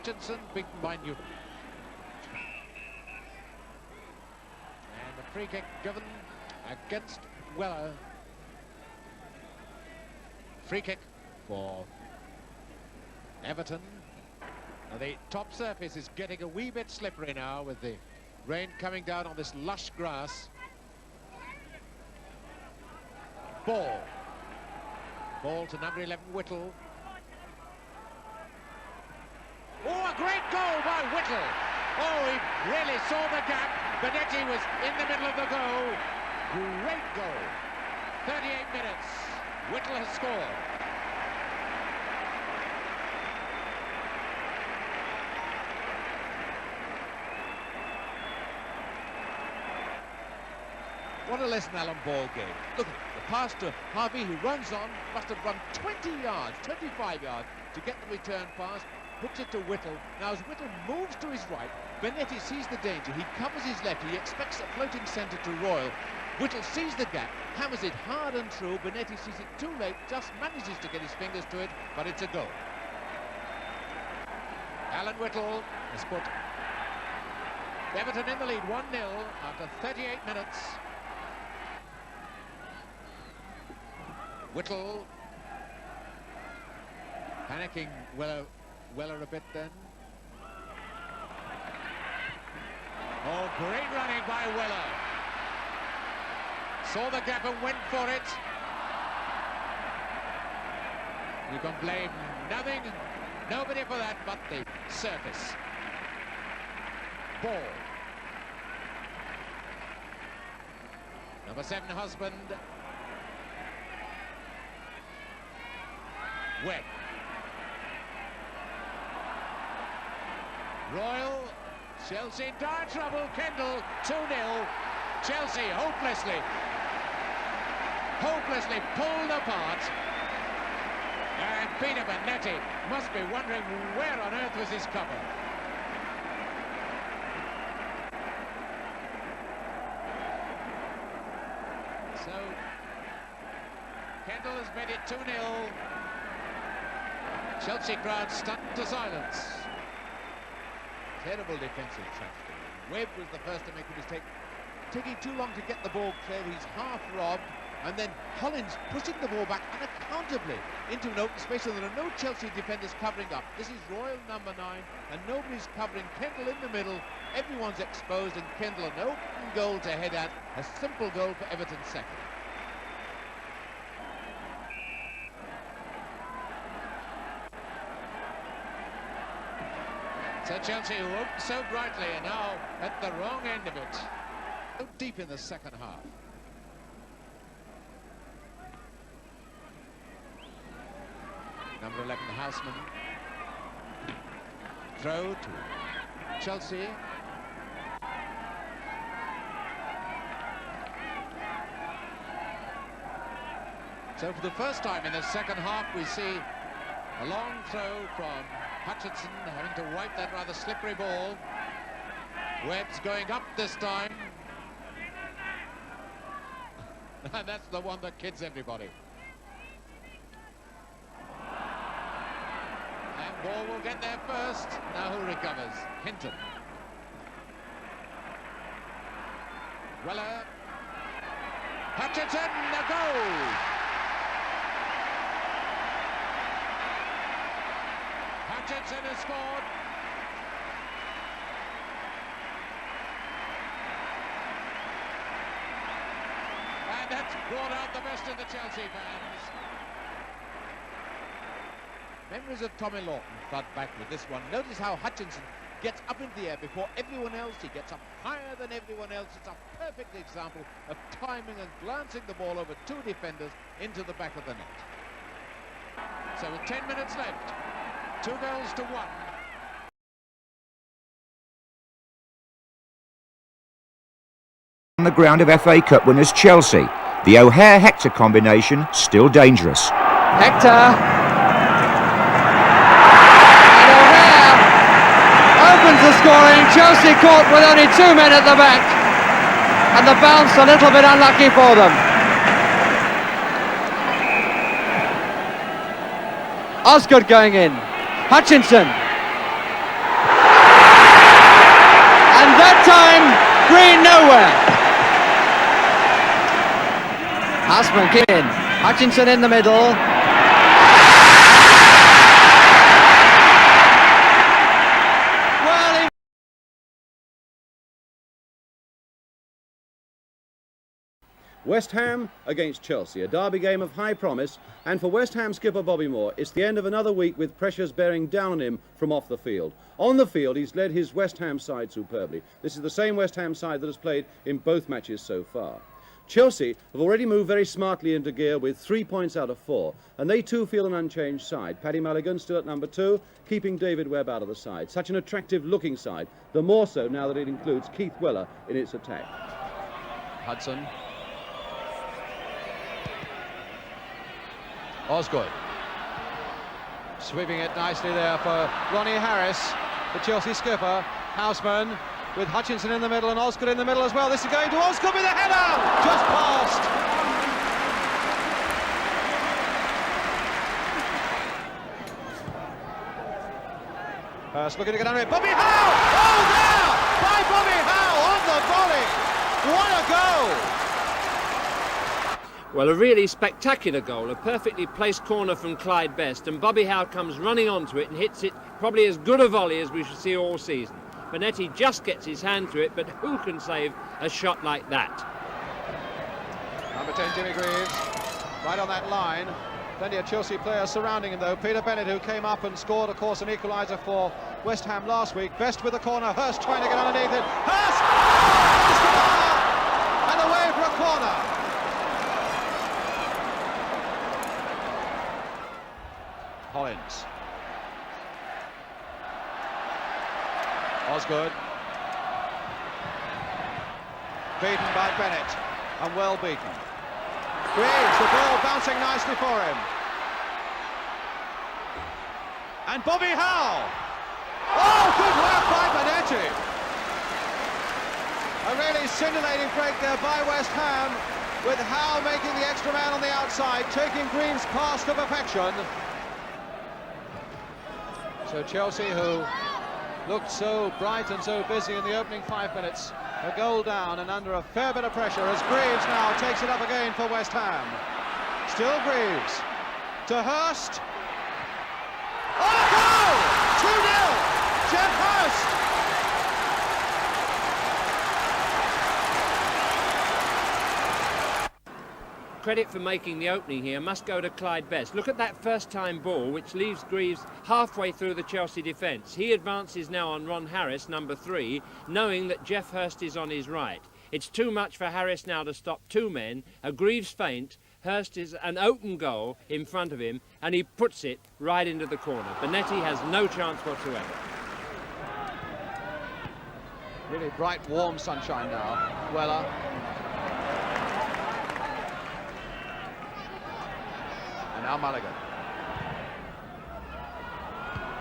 Hutchinson beaten by Newton. And the free kick given against Weller. Free kick for Everton. Now the top surface is getting a wee bit slippery now with the rain coming down on this lush grass. Ball to number 11, Whittle. Oh, a great goal by Whittle. Oh, he really saw the gap. Bonetti was in the middle of the goal. Great goal. 38 minutes. Whittle has scored. What a lesson Alan Ball gave. Look, the pass to Harvey, who runs on, must have run 20 yards, 25 yards to get the return pass, puts it to Whittle. Now as Whittle moves to his right, Bonetti sees the danger. He covers his left. He expects a floating centre to Royal. Whittle sees the gap, hammers it hard and true. Bonetti sees it too late, just manages to get his fingers to it, but it's a goal. Alan Whittle has put Everton in the lead 1-0 after 38 minutes. Whittle panicking Weller a bit then. Oh, great running by Weller. Saw the gap and went for it. You can blame nobody for that but the surface. Ball. Number 7, Husband. Webb. Royal. Chelsea in dire trouble. Kendall 2-0. Chelsea hopelessly pulled apart. And Peter Bonetti must be wondering where on earth was his cover. So Kendall has made it 2-0. Chelsea crowd stunned to silence. Terrible defensive tragedy. Webb was the first to make a mistake. Taking too long to get the ball clear, he's half robbed, and then Hollins pushing the ball back unaccountably into an open space, so there are no Chelsea defenders covering up. This is Royal number 9, and nobody's covering. Kendall in the middle, everyone's exposed, and Kendall an open goal to head at, a simple goal for Everton's second. So Chelsea, who opened so brightly, are now at the wrong end of it. So deep in the second half. Number 11, Houseman. Throw to Chelsea. So for the first time in the second half, we see a long throw from Hutchinson, having to wipe that rather slippery ball. Webb's going up this time. And that's the one that kids everybody. And ball will get there first. Now who recovers? Hinton. Weller. Hutchinson, the goal! Hutchinson has scored. And that's brought out the best of the Chelsea fans. Memories of Tommy Lawton flood back with this one. Notice how Hutchinson gets up into the air before everyone else. He gets up higher than everyone else. It's a perfect example of timing and glancing the ball over 2 defenders into the back of the net. So with 10 minutes left, 2 goals to 1. On the ground of FA Cup winners Chelsea, the O'Hare-Hector combination still dangerous. Hector. And O'Hare opens the scoring. Chelsea caught with only 2 men at the back. And the bounce a little bit unlucky for them. Osgood going in. Hutchinson. nowhere. Houseman in. Hutchinson in the middle. West Ham against Chelsea, a derby game of high promise, and for West Ham skipper Bobby Moore, it's the end of another week with pressures bearing down on him from off the field. On the field, he's led his West Ham side superbly. This is the same West Ham side that has played in both matches so far. Chelsea have already moved very smartly into gear with 3 points out of 4, and they too feel an unchanged side. Paddy Mulligan still at number 2, keeping David Webb out of the side. Such an attractive looking side, the more so now that it includes Keith Weller in its attack. Hudson. Osgood. Sweeping it nicely there for Ronnie Harris, the Chelsea skipper. Houseman with Hutchinson in the middle and Osgood in the middle as well. This is going to Osgood with a header! Just past! Hurst looking to get under it. Bobby Howe! Oh, there! By Bobby Howe on the volley! What a goal! Well, a really spectacular goal, a perfectly placed corner from Clyde Best, and Bobby Howe comes running onto it and hits it probably as good a volley as we should see all season. Bonetti just gets his hand to it, but who can save a shot like that? Number 10, Jimmy Greaves, right on that line. Plenty of Chelsea players surrounding him, though. Peter Bennett, who came up and scored, of course, an equaliser for West Ham last week. Best with the corner. Hurst trying to get underneath it. Hurst! And away for a corner. Hollins. Osgood. Beaten by Bennett, and well beaten. Greaves, the ball bouncing nicely for him. And Bobby Howe. Oh, good work by Bonetti. A really scintillating break there by West Ham, with Howe making the extra man on the outside, taking Greaves' pass to perfection. So Chelsea, who looked so bright and so busy in the opening 5 minutes, a goal down and under a fair bit of pressure as Greaves now takes it up again for West Ham. Still Greaves to Hurst. Oh, goal! 2-0, Jeff Hurst. Credit for making the opening here must go to Clyde Best. Look at that first-time ball, which leaves Greaves halfway through the Chelsea defence. He advances now on Ron Harris, number 3, knowing that Jeff Hurst is on his right. It's too much for Harris now to stop 2 men. A Greaves feint. Hurst is an open goal in front of him, and he puts it right into the corner. Bonetti has no chance whatsoever. Really bright, warm sunshine now. Weller. And now Mulligan.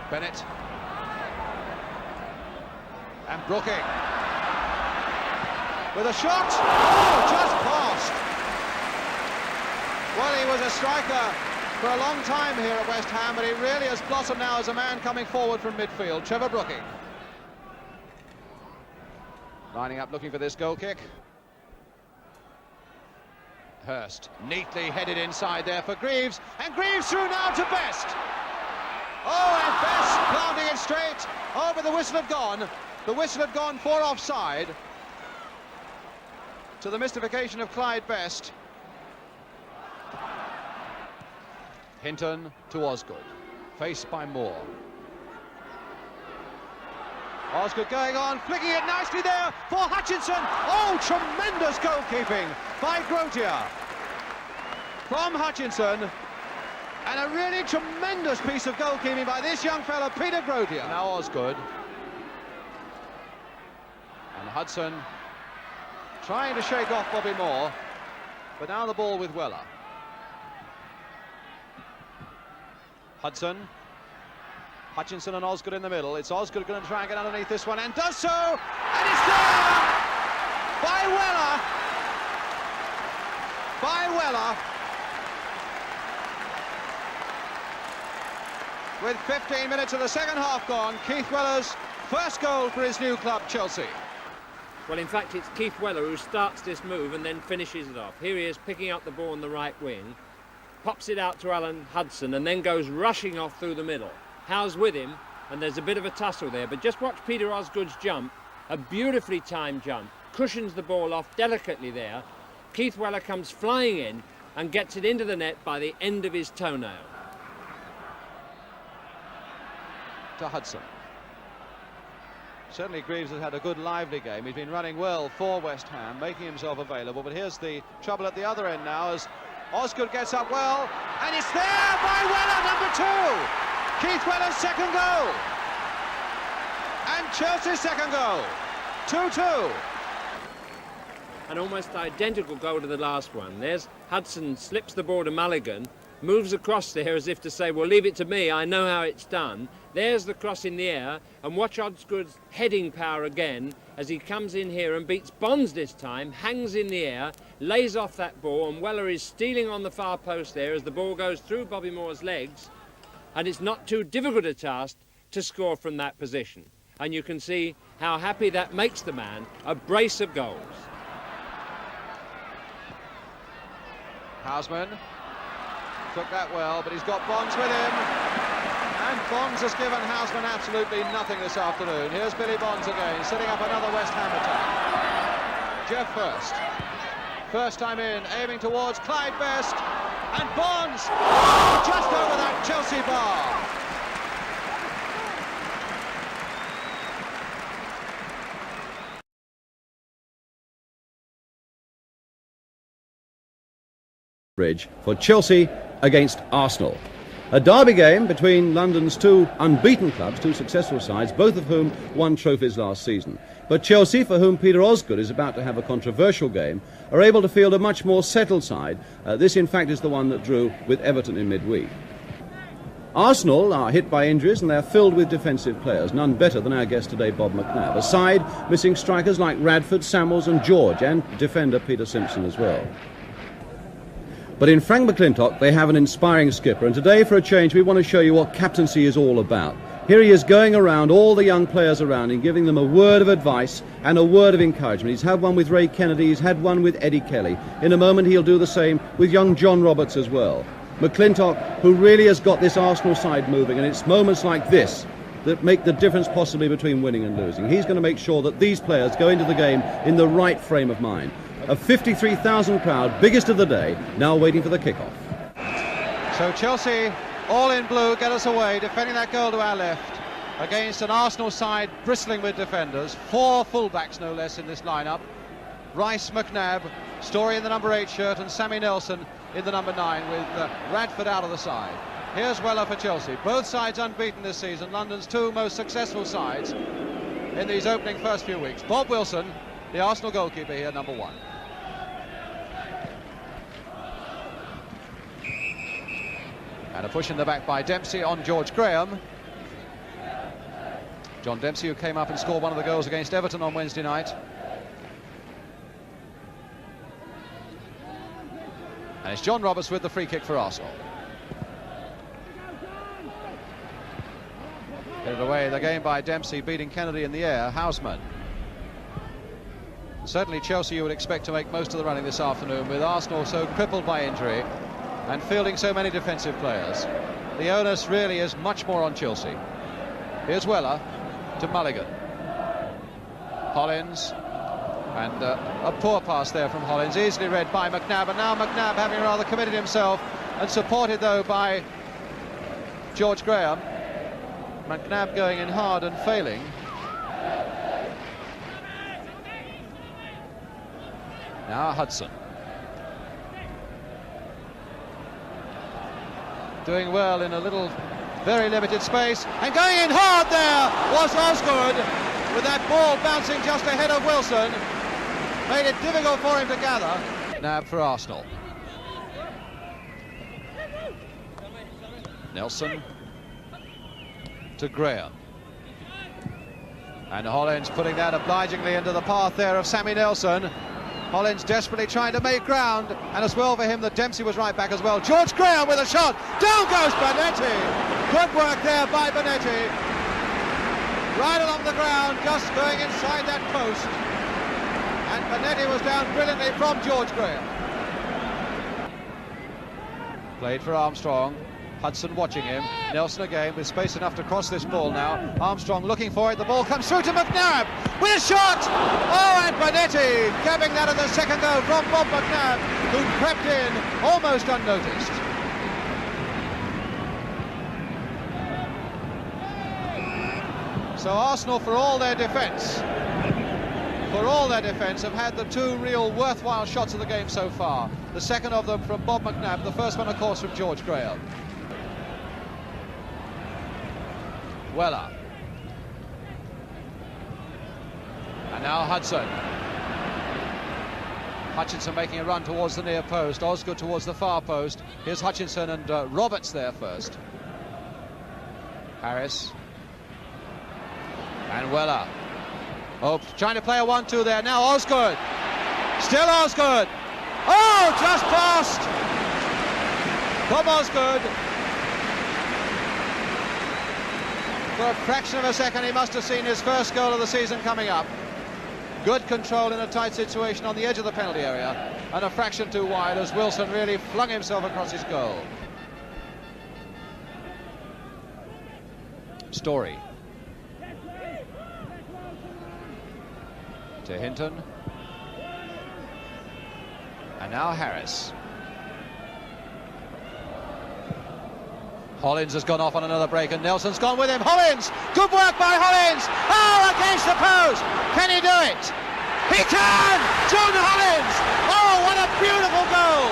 Bennett. And Brooking. With a shot. Oh, just past. Well, he was a striker for a long time here at West Ham, but he really has blossomed now as a man coming forward from midfield. Trevor Brooking. Lining up looking for this goal kick. Hurst neatly headed inside there for Greaves, and Greaves through now to Best. Oh, and Best planting it straight over. The whistle had gone. The whistle had gone for offside, to the mystification of Clyde Best. Hinton to Osgood, faced by Moore. Osgood going on, flicking it nicely there for Hutchinson. Oh, tremendous goalkeeping by Grotia from Hutchinson. And a really tremendous piece of goalkeeping by this young fella, Peter Grotia. Now Osgood. And Hudson trying to shake off Bobby Moore. But now the ball with Weller. Hudson. Hutchinson and Osgood in the middle. It's Osgood going to try and get underneath this one, and does so, and it's there by Weller. By Weller. With 15 minutes of the second half gone, Keith Weller's first goal for his new club, Chelsea. Well, in fact, it's Keith Weller who starts this move and then finishes it off. Here he is picking up the ball on the right wing, pops it out to Alan Hudson and then goes rushing off through the middle. Howe's with him, and there's a bit of a tussle there, but just watch Peter Osgood's jump, a beautifully timed jump, cushions the ball off delicately there. Keith Weller comes flying in and gets it into the net by the end of his toenail. To Hudson. Certainly Greaves has had a good lively game. He's been running well for West Ham, making himself available, but here's the trouble at the other end now as Osgood gets up well, and it's there by Weller, number 2! Keith Weller's second goal! And Chelsea's second goal! 2-2. An almost identical goal to the last one. There's Hudson, slips the ball to Mulligan, moves across there as if to say, well, leave it to me, I know how it's done. There's the cross in the air, and watch Osgood's heading power again as he comes in here and beats Bonds this time, hangs in the air, lays off that ball, and Weller is stealing on the far post there as the ball goes through Bobby Moore's legs, and it's not too difficult a task to score from that position. And you can see how happy that makes the man, a brace of goals. Houseman took that well, but he's got Bonds with him, and Bonds has given Houseman absolutely nothing this afternoon. Here's Billy Bonds again, setting up another West Ham attack. Jeff first time in, aiming towards Clyde Best, and Bonds just over that Chelsea bar. Bridge for Chelsea against Arsenal. A derby game between London's two unbeaten clubs, two successful sides, both of whom won trophies last season. But Chelsea, for whom Peter Osgood is about to have a controversial game, are able to field a much more settled side. This, in fact, is the one that drew with Everton in midweek. Arsenal are hit by injuries and they're filled with defensive players, none better than our guest today, Bob McNabb. A side missing strikers like Radford, Samuels and George, and defender Peter Simpson as well. But in Frank McClintock, they have an inspiring skipper, and today, for a change, we want to show you what captaincy is all about. Here he is going around all the young players around him, giving them a word of advice and a word of encouragement. He's had one with Ray Kennedy, he's had one with Eddie Kelly. In a moment, he'll do the same with young John Roberts as well. McClintock, who really has got this Arsenal side moving, and it's moments like this that make the difference possibly between winning and losing. He's going to make sure that these players go into the game in the right frame of mind. A 53,000 crowd, biggest of the day, now waiting for the kickoff. So Chelsea, all in blue, get us away, defending that goal to our left against an Arsenal side bristling with defenders. 4 fullbacks, no less, in this lineup. Rice, McNabb, Story in the number 8 shirt, and Sammy Nelson in the number 9, with Radford out of the side. Here's Weller for Chelsea. Both sides unbeaten this season, London's 2 most successful sides in these opening first few weeks. Bob Wilson, the Arsenal goalkeeper here, number 1. And a push in the back by Dempsey on George Graham. John Dempsey, who came up and scored one of the goals against Everton on Wednesday night. And it's John Roberts with the free kick for Arsenal. Get it away, the game by Dempsey, beating Kennedy in the air. Houseman. Certainly Chelsea you would expect to make most of the running this afternoon, with Arsenal so crippled by injury and fielding so many defensive players. The onus really is much more on Chelsea. Here's Weller to Mulligan. Hollins, and a poor pass there from Hollins, easily read by McNabb, and now McNabb, having rather committed himself, and supported though by George Graham. McNabb going in hard and failing. Now Hudson. Doing well in a little, very limited space, and going in hard there was Osgood, with that ball bouncing just ahead of Wilson. Made it difficult for him to gather. Nab for Arsenal. Nelson to Graham. And Hollins putting that obligingly into the path there of Sammy Nelson. Hollins desperately trying to make ground, and as well for him that Dempsey was right back as well. George Graham with a shot. Down goes Bonetti. Good work there by Bonetti. Right along the ground, just going inside that post. And Bonetti was down brilliantly from George Graham. Played for Armstrong. Hudson watching him. Nelson again with space enough to cross this ball now. Armstrong looking for it. The ball comes through to McNabb with a shot. Oh, and Bonetti grabbing that at the second goal from Bob McNabb, who crept in almost unnoticed. So Arsenal, for all their defence, have had the two real worthwhile shots of the game so far. The second of them from Bob McNabb, the first one, of course, from George Graham. Weller. And now Hudson. Hutchinson making a run towards the near post. Osgood towards the far post. Here's Hutchinson and Roberts there first. Harris. And Weller. Oh, trying to play a 1-2 there. Now Osgood. Still Osgood. Oh, just past. From Osgood. For a fraction of a second, he must have seen his first goal of the season coming up. Good control in a tight situation on the edge of the penalty area, and a fraction too wide as Wilson really flung himself across his goal. Story. To Hinton. And now Harris. Hollins has gone off on another break and Nelson's gone with him. Hollins! Good work by Hollins! Oh, against the post! Can he do it? He can! John Hollins! Oh, what a beautiful goal!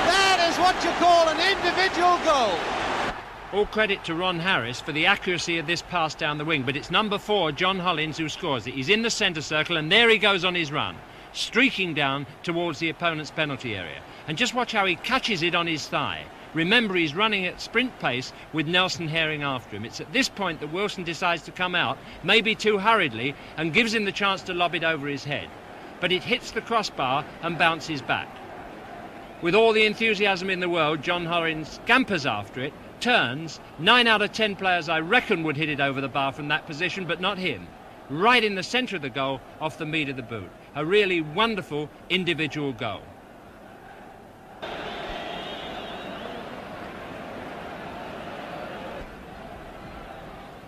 That is what you call an individual goal. All credit to Ron Harris for the accuracy of this pass down the wing, but it's number 4, John Hollins, who scores it. He's in the centre circle and there he goes on his run, streaking down towards the opponent's penalty area. And just watch how he catches it on his thigh. Remember, he's running at sprint pace with Nelson herring after him. It's at this point that Wilson decides to come out, maybe too hurriedly, and gives him the chance to lob it over his head. But it hits the crossbar and bounces back. With all the enthusiasm in the world, John Hollins scampers after it, turns. 9 out of 10 players, I reckon, would hit it over the bar from that position, but not him. Right in the centre of the goal, off the meat of the boot. A really wonderful individual goal.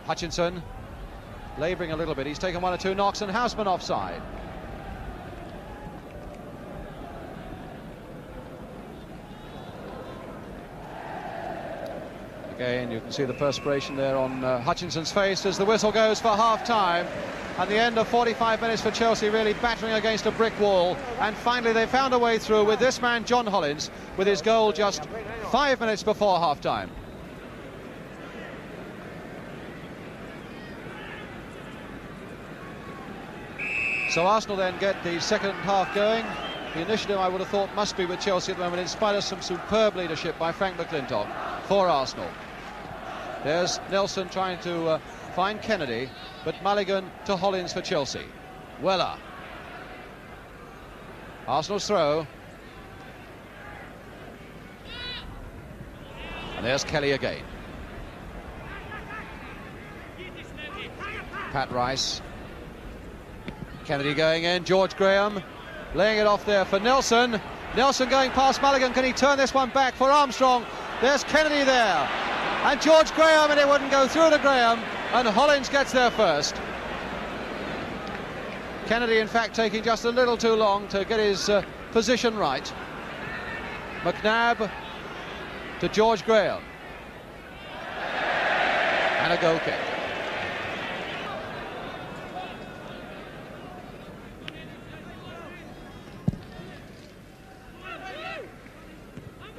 Hutchinson labouring a little bit. He's taken 1 or 2 knocks and Houseman offside. Again, you can see the perspiration there on Hutchinson's face as the whistle goes for half-time. And the end of 45 minutes for Chelsea, really battering against a brick wall. And finally they found a way through with this man, John Hollins, with his goal just 5 minutes before half-time. So Arsenal then get the second half going. The initiative, I would have thought, must be with Chelsea at the moment, in spite of some superb leadership by Frank McClintock for Arsenal. There's Nelson trying to find Kennedy, but Mulligan to Hollins for Chelsea. Weller. Arsenal's throw. And there's Kelly again. Pat Rice. Kennedy going in, George Graham laying it off there for Nelson. Nelson going past Mulligan, can he turn this one back for Armstrong? There's Kennedy there, and George Graham, and it wouldn't go through to Graham, and Hollins gets there first. Kennedy, in fact, taking just a little too long to get his position right. McNabb to George Graham. And a goal kick.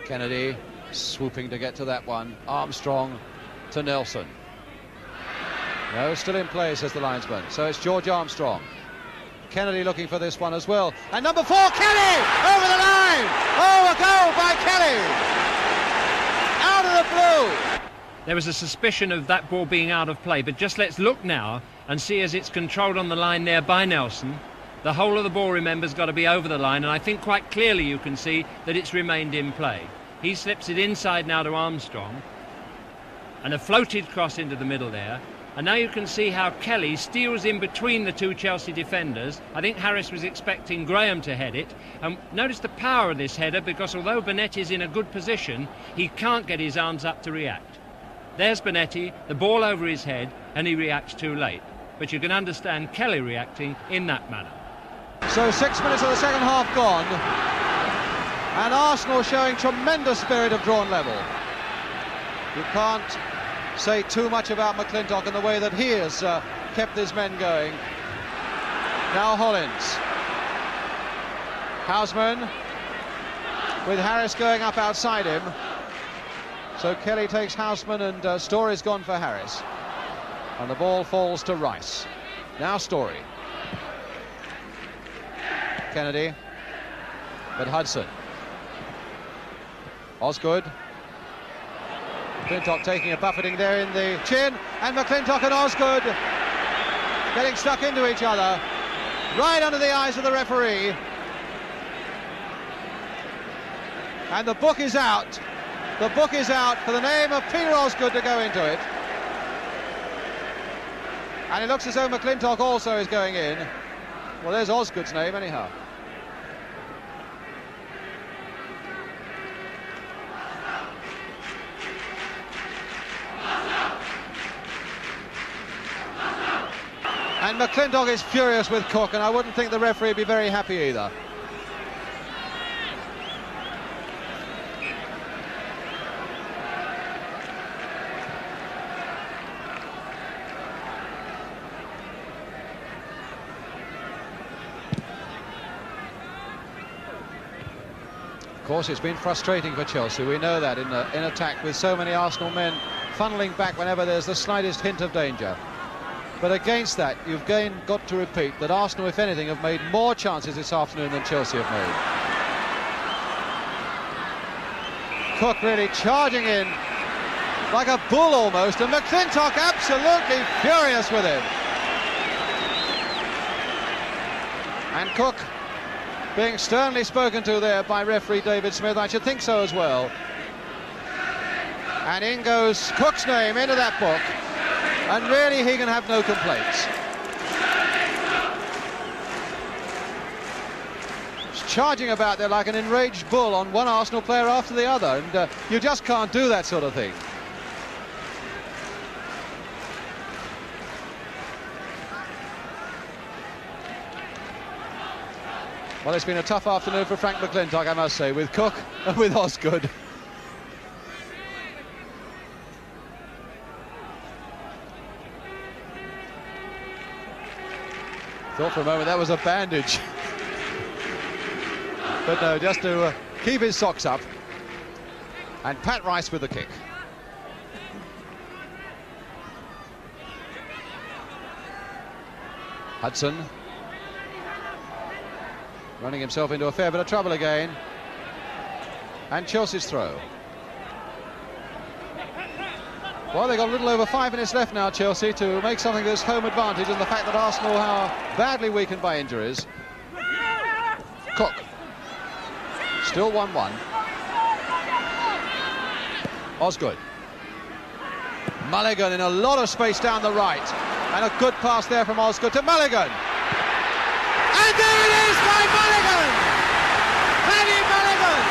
Kennedy swooping to get to that one. Armstrong to Nelson. No, still in play, says the linesman. So it's George Armstrong. Kennedy looking for this one as well. And number 4, Kelly! Over the line! Oh, a goal by Kelly! Out of the blue! There was a suspicion of that ball being out of play, but just let's look now and see as it's controlled on the line there by Nelson. The whole of the ball, remember, has got to be over the line, and I think quite clearly you can see that it's remained in play. He slips it inside now to Armstrong, and a floated cross into the middle there. And now you can see how Kelly steals in between the two Chelsea defenders. I think Harris was expecting Graham to head it. And notice the power of this header, because although Bonetti's in a good position, he can't get his arms up to react. There's Bonetti, the ball over his head, and he reacts too late. But you can understand Kelly reacting in that manner. So 6 minutes of the second half gone, and Arsenal showing tremendous spirit of drawn level. You can't say too much about McClintock and the way that he has kept his men going. Now Hollins. Houseman with Harris going up outside him. So Kelly takes Houseman and Story's gone for Harris. And the ball falls to Rice. Now Story. Kennedy. But Hudson. Osgood. McClintock taking a buffeting there in the chin, and McClintock and Osgood getting stuck into each other, right under the eyes of the referee. And the book is out. The book is out for the name of Peter Osgood to go into it. And it looks as though McClintock also is going in. Well, there's Osgood's name anyhow. And McClintock is furious with Cook, and I wouldn't think the referee would be very happy either. Of course, it's been frustrating for Chelsea. We know that in attack, with so many Arsenal men funneling back whenever there's the slightest hint of danger. But against that, you've again got to repeat that Arsenal, if anything, have made more chances this afternoon than Chelsea have made. Cook really charging in like a bull almost, and McClintock absolutely furious with him. And Cook being sternly spoken to there by referee David Smith. I should think so as well. And in goes Cook's name into that book. And really, he can have no complaints. He's charging about there like an enraged bull on one Arsenal player after the other, and you just can't do that sort of thing. Well, it's been a tough afternoon for Frank McClintock, I must say, with Cook and with Osgood. Thought for a moment that was a bandage. But no, just to keep his socks up. And Pat Rice with the kick. Hudson. Running himself into a fair bit of trouble again. And Chelsea's throw. Well, they've got a little over 5 minutes left now, Chelsea, to make something of this home advantage, and the fact that Arsenal are badly weakened by injuries. Cook. Still 1-1. Osgood. Mulligan in a lot of space down the right. And a good pass there from Osgood to Mulligan. And there it is by Mulligan! Paddy Mulligan!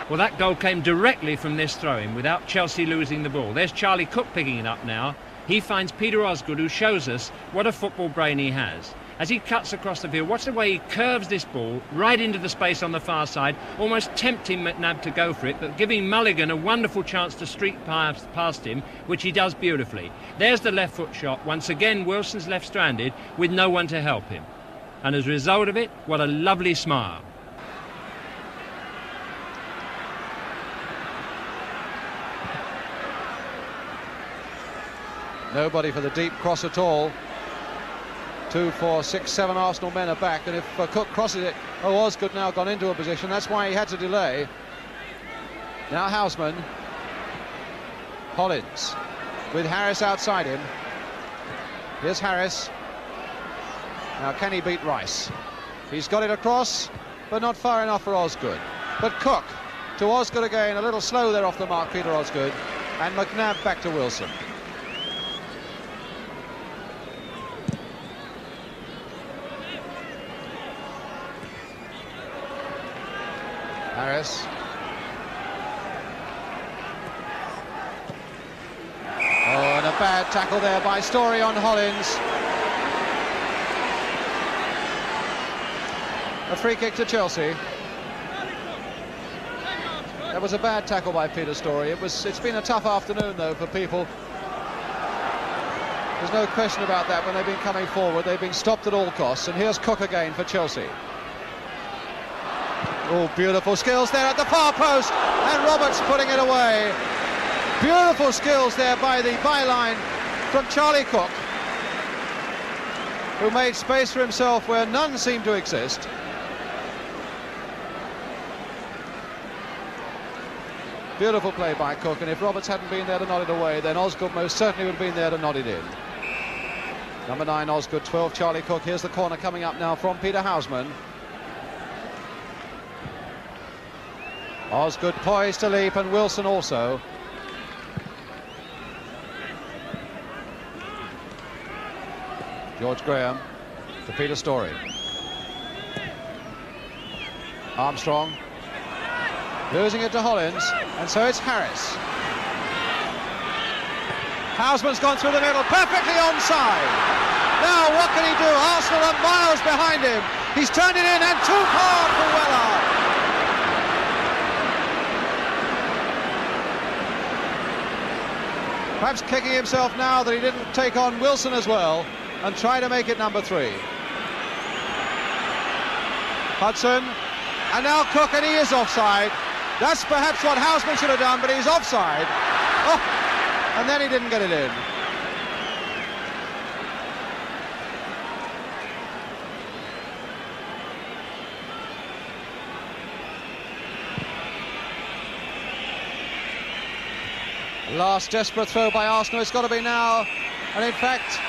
Well, that goal came directly from this throw-in without Chelsea losing the ball. There's Charlie Cook picking it up now. He finds Peter Osgood, who shows us what a football brain he has. As he cuts across the field, watch the way he curves this ball right into the space on the far side, almost tempting McNabb to go for it, but giving Mulligan a wonderful chance to streak past him, which he does beautifully. There's the left foot shot. Once again, Wilson's left stranded with no one to help him. And as a result of it, what a lovely smile. Nobody for the deep cross at all. 2, 4, 6, 7 Arsenal men are back, and if Cook crosses it, Osgood now gone into a position. That's why he had to delay. Now Houseman. Hollins with Harris outside him. Here's Harris. Now can he beat Rice? He's got it across, but not far enough for Osgood. But Cook to Osgood again, a little slow there off the mark, Peter Osgood, and McNabb back to Wilson. Harris. Oh, and a bad tackle there by Story on Hollins. A free kick to Chelsea. That was a bad tackle by Peter Story. It's been a tough afternoon though for people. There's no question about that. When they've been coming forward, they've been stopped at all costs. And here's Cook again for Chelsea. Oh, beautiful skills there at the far post, and Roberts putting it away. Beautiful skills there by the byline from Charlie Cook, who made space for himself where none seemed to exist. Beautiful play by Cook, and if Roberts hadn't been there to nod it away, then Osgood most certainly would have been there to nod it in. Number 9 Osgood, 12 Charlie Cook. Here's the corner coming up now from Peter Houseman. Osgood poised to leap, and Wilson also. George Graham to Peter Story. Armstrong losing it to Hollins, and so it's Harris. Houseman's gone through the middle, perfectly onside. Now what can he do? Arsenal are miles behind him. He's turned it in, and too hard for Weller. Perhaps kicking himself now that he didn't take on Wilson as well and try to make it number 3. Hudson, and now Cook, and he is offside. That's perhaps what Houseman should have done, but he's offside. Oh, and then he didn't get it in. Last desperate throw by Arsenal. It's got to be now, and in fact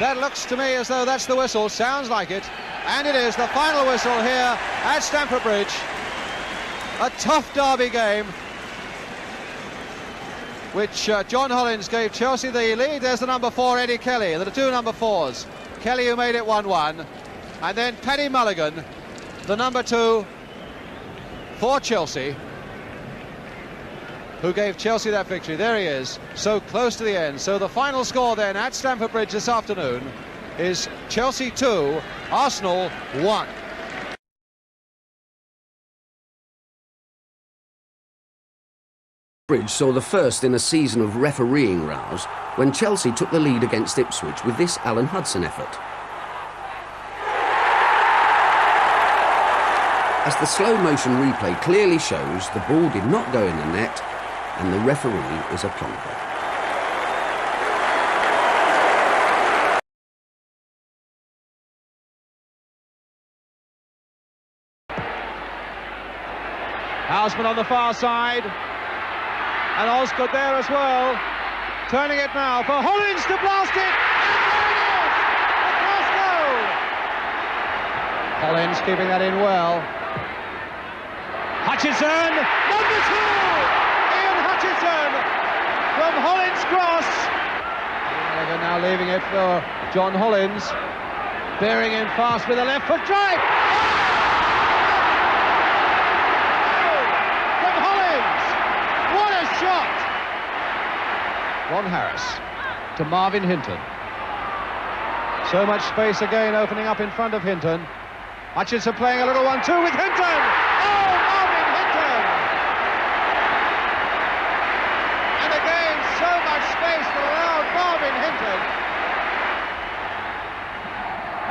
that looks to me as though that's the whistle. Sounds like it, and it is the final whistle here at Stamford Bridge. A tough derby game, which John Hollins gave Chelsea the lead. There's the number 4 Eddie Kelly, the 2 number 4s. Kelly, who made it 1-1, and then Paddy Mulligan, the number 2 for Chelsea, who gave Chelsea that victory. There he is, so close to the end. So the final score then at Stamford Bridge this afternoon is Chelsea 2, Arsenal 1. Bridge saw the first in a season of refereeing rows when Chelsea took the lead against Ipswich with this Alan Hudson effort. As the slow motion replay clearly shows, the ball did not go in the net, and the referee is a plonker. Houseman on the far side, and Osgood there as well. Turning it now for Hollins to blast it, and there it is! The first goal! Hollins keeping that in well. Hutchinson, number 2! Ian Hutchinson from Hollins' cross. They're now leaving it for John Hollins, bearing in fast with a left foot drive. From Hollins, what a shot! Ron Harris to Marvin Hinton. So much space again opening up in front of Hinton. Hutchinson playing a little 1-2 with Hinton. Oh, Marvin Hinton! And again, so much space that allowed Marvin Hinton.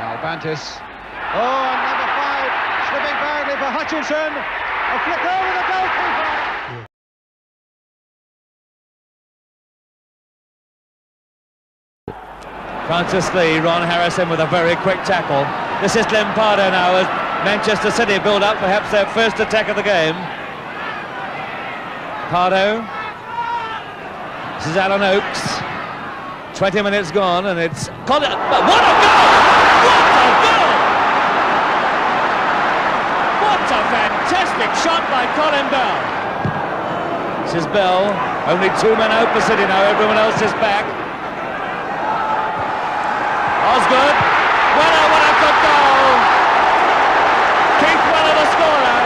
Now Bantis. Oh, and number 5 slipping badly for Hutchinson. A flick over the goalkeeper. Francis Lee, Ron Harrison with a very quick tackle. This is Limpardo now as Manchester City build up perhaps their first attack of the game. Pardo. This is Alan Oakes. 20 minutes gone, and it's Colin. What a goal! What a goal! What a fantastic shot by Colin Bell. This is Bell. Only 2 men out for City now. Everyone else is back. Osgood. Weller, what a good goal! Keith Weller, the scorer.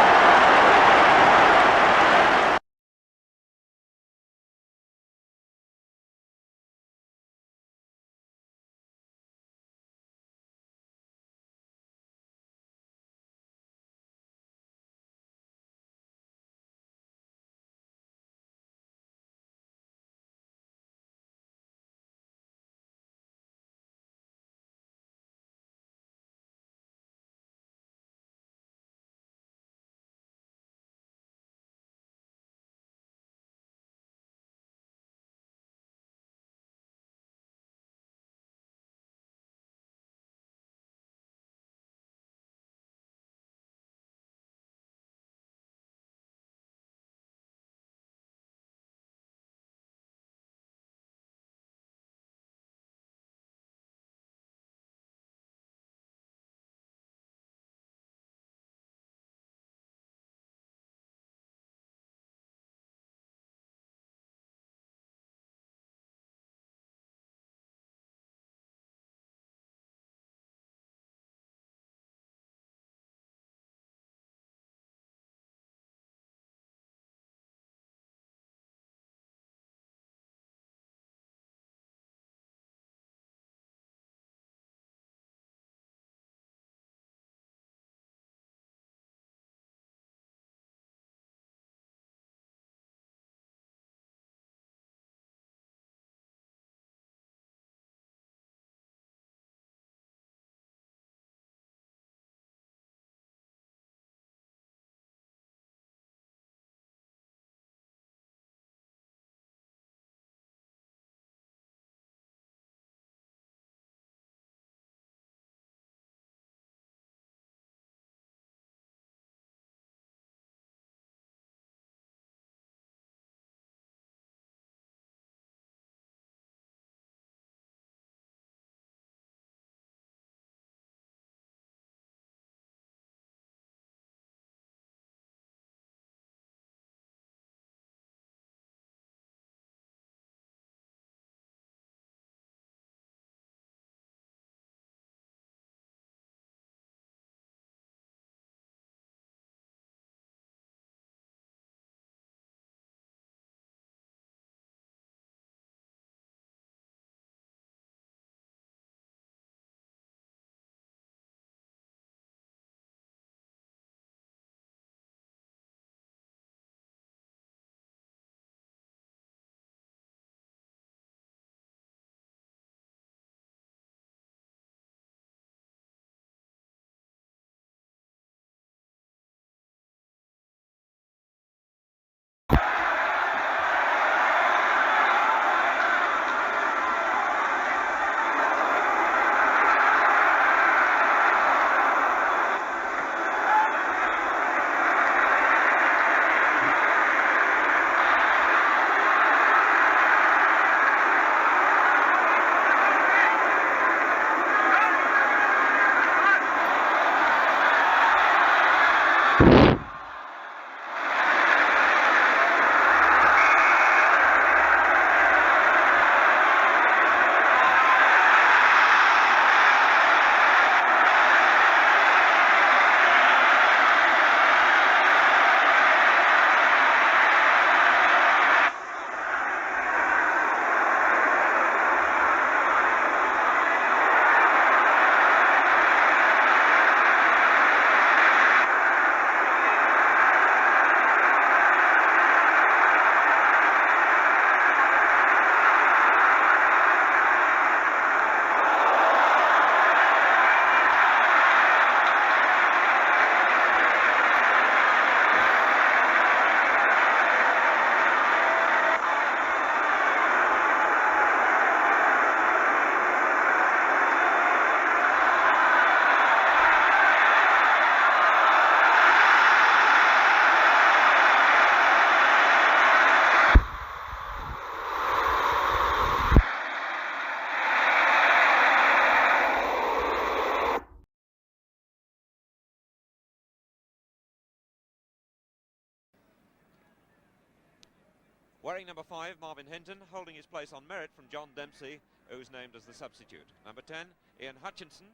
Wearing number 5, Marvin Hinton, holding his place on merit from John Dempsey, who's named as the substitute. Number 10, Ian Hutchinson,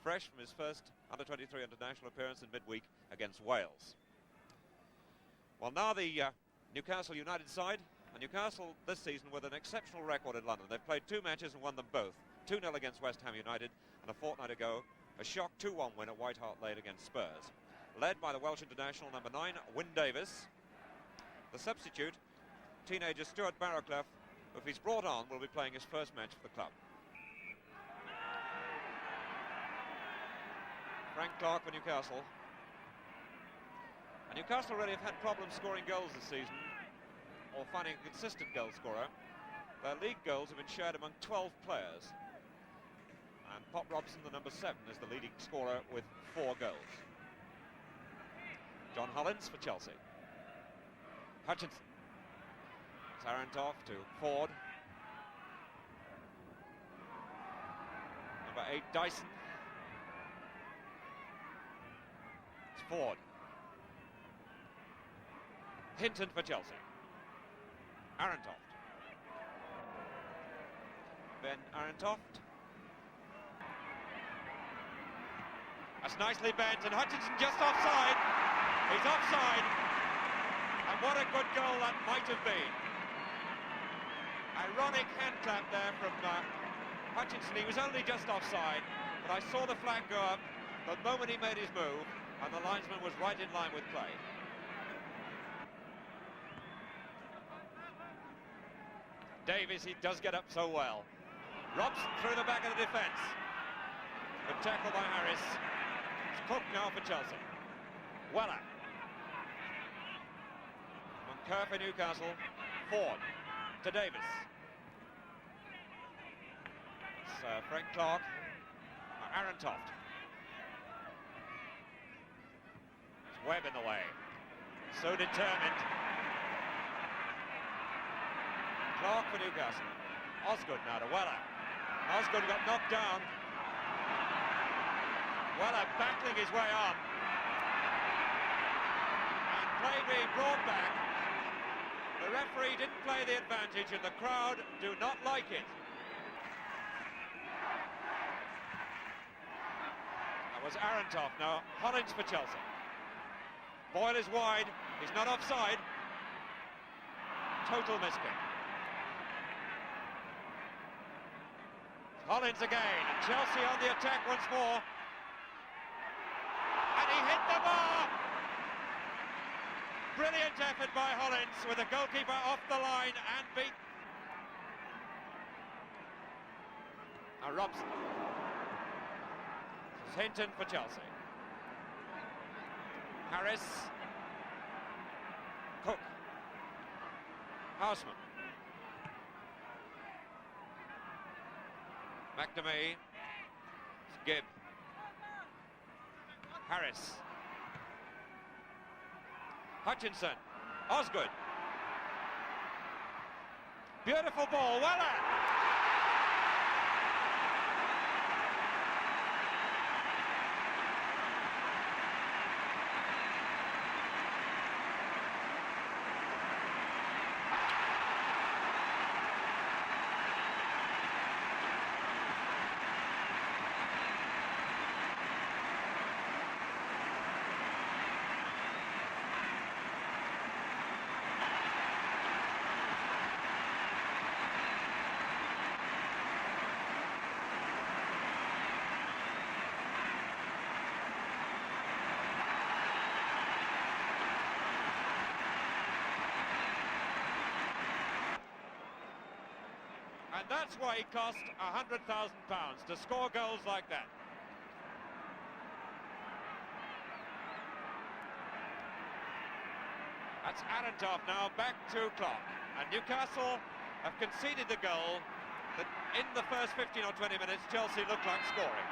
fresh from his first under-23 international appearance in midweek against Wales. Well, now the Newcastle United side, and Newcastle this season with an exceptional record in London. They've played 2 matches and won them both. 2-0 against West Ham United, and a fortnight ago, a shock 2-1 win at White Hart Lane against Spurs. Led by the Welsh international number 9, Wyn Davies. The substitute, teenager Stuart Barrowclough, who if he's brought on, will be playing his first match for the club. Frank Clark for Newcastle. And Newcastle really have had problems scoring goals this season, or finding a consistent goal scorer. Their league goals have been shared among 12 players. And Pop Robson, the number 7, is the leading scorer with 4 goals. John Hollins for Chelsea. Hutchinson. Arantoff to Ford. Number 8, Dyson. It's Ford. Hinton for Chelsea. Arantoft. Ben Arantoft. That's nicely bent, and Hutchinson just offside. He's offside. And what a good goal that might have been. Ironic hand clap there from Hutchinson. He was only just offside, but I saw the flag go up the moment he made his move, and the linesman was right in line with play. Davies, he does get up so well. Robson through the back of the defence. Good tackle by Harris. It's Cook now for Chelsea. Weller. Moncur for Newcastle. Ford to Davies. It's Frank Clark. Arantoft. It's Webb in the way. So determined. Clark for Newcastle. Osgood now to Weller. Osgood got knocked down. Weller battling his way on. And play being brought back. The referee didn't play the advantage and the crowd do not like it. That was Arantoff. Now Hollins for Chelsea. Boyle is wide. He's not offside. Total miskick. Hollins again, and Chelsea on the attack once more. And he hit the bar! Brilliant effort by Hollins with the goalkeeper off the line and beat. Now Robson. This is Hinton for Chelsea. Harris. Cook. Houseman. McNamee. Gibb. Harris. Hutchinson. Osgood. Beautiful ball. Weller. And that's why he cost £100,000 to score goals like that. That's Arantoff now back to Clark. And Newcastle have conceded the goal that in the first 15 or 20 minutes Chelsea looked like scoring.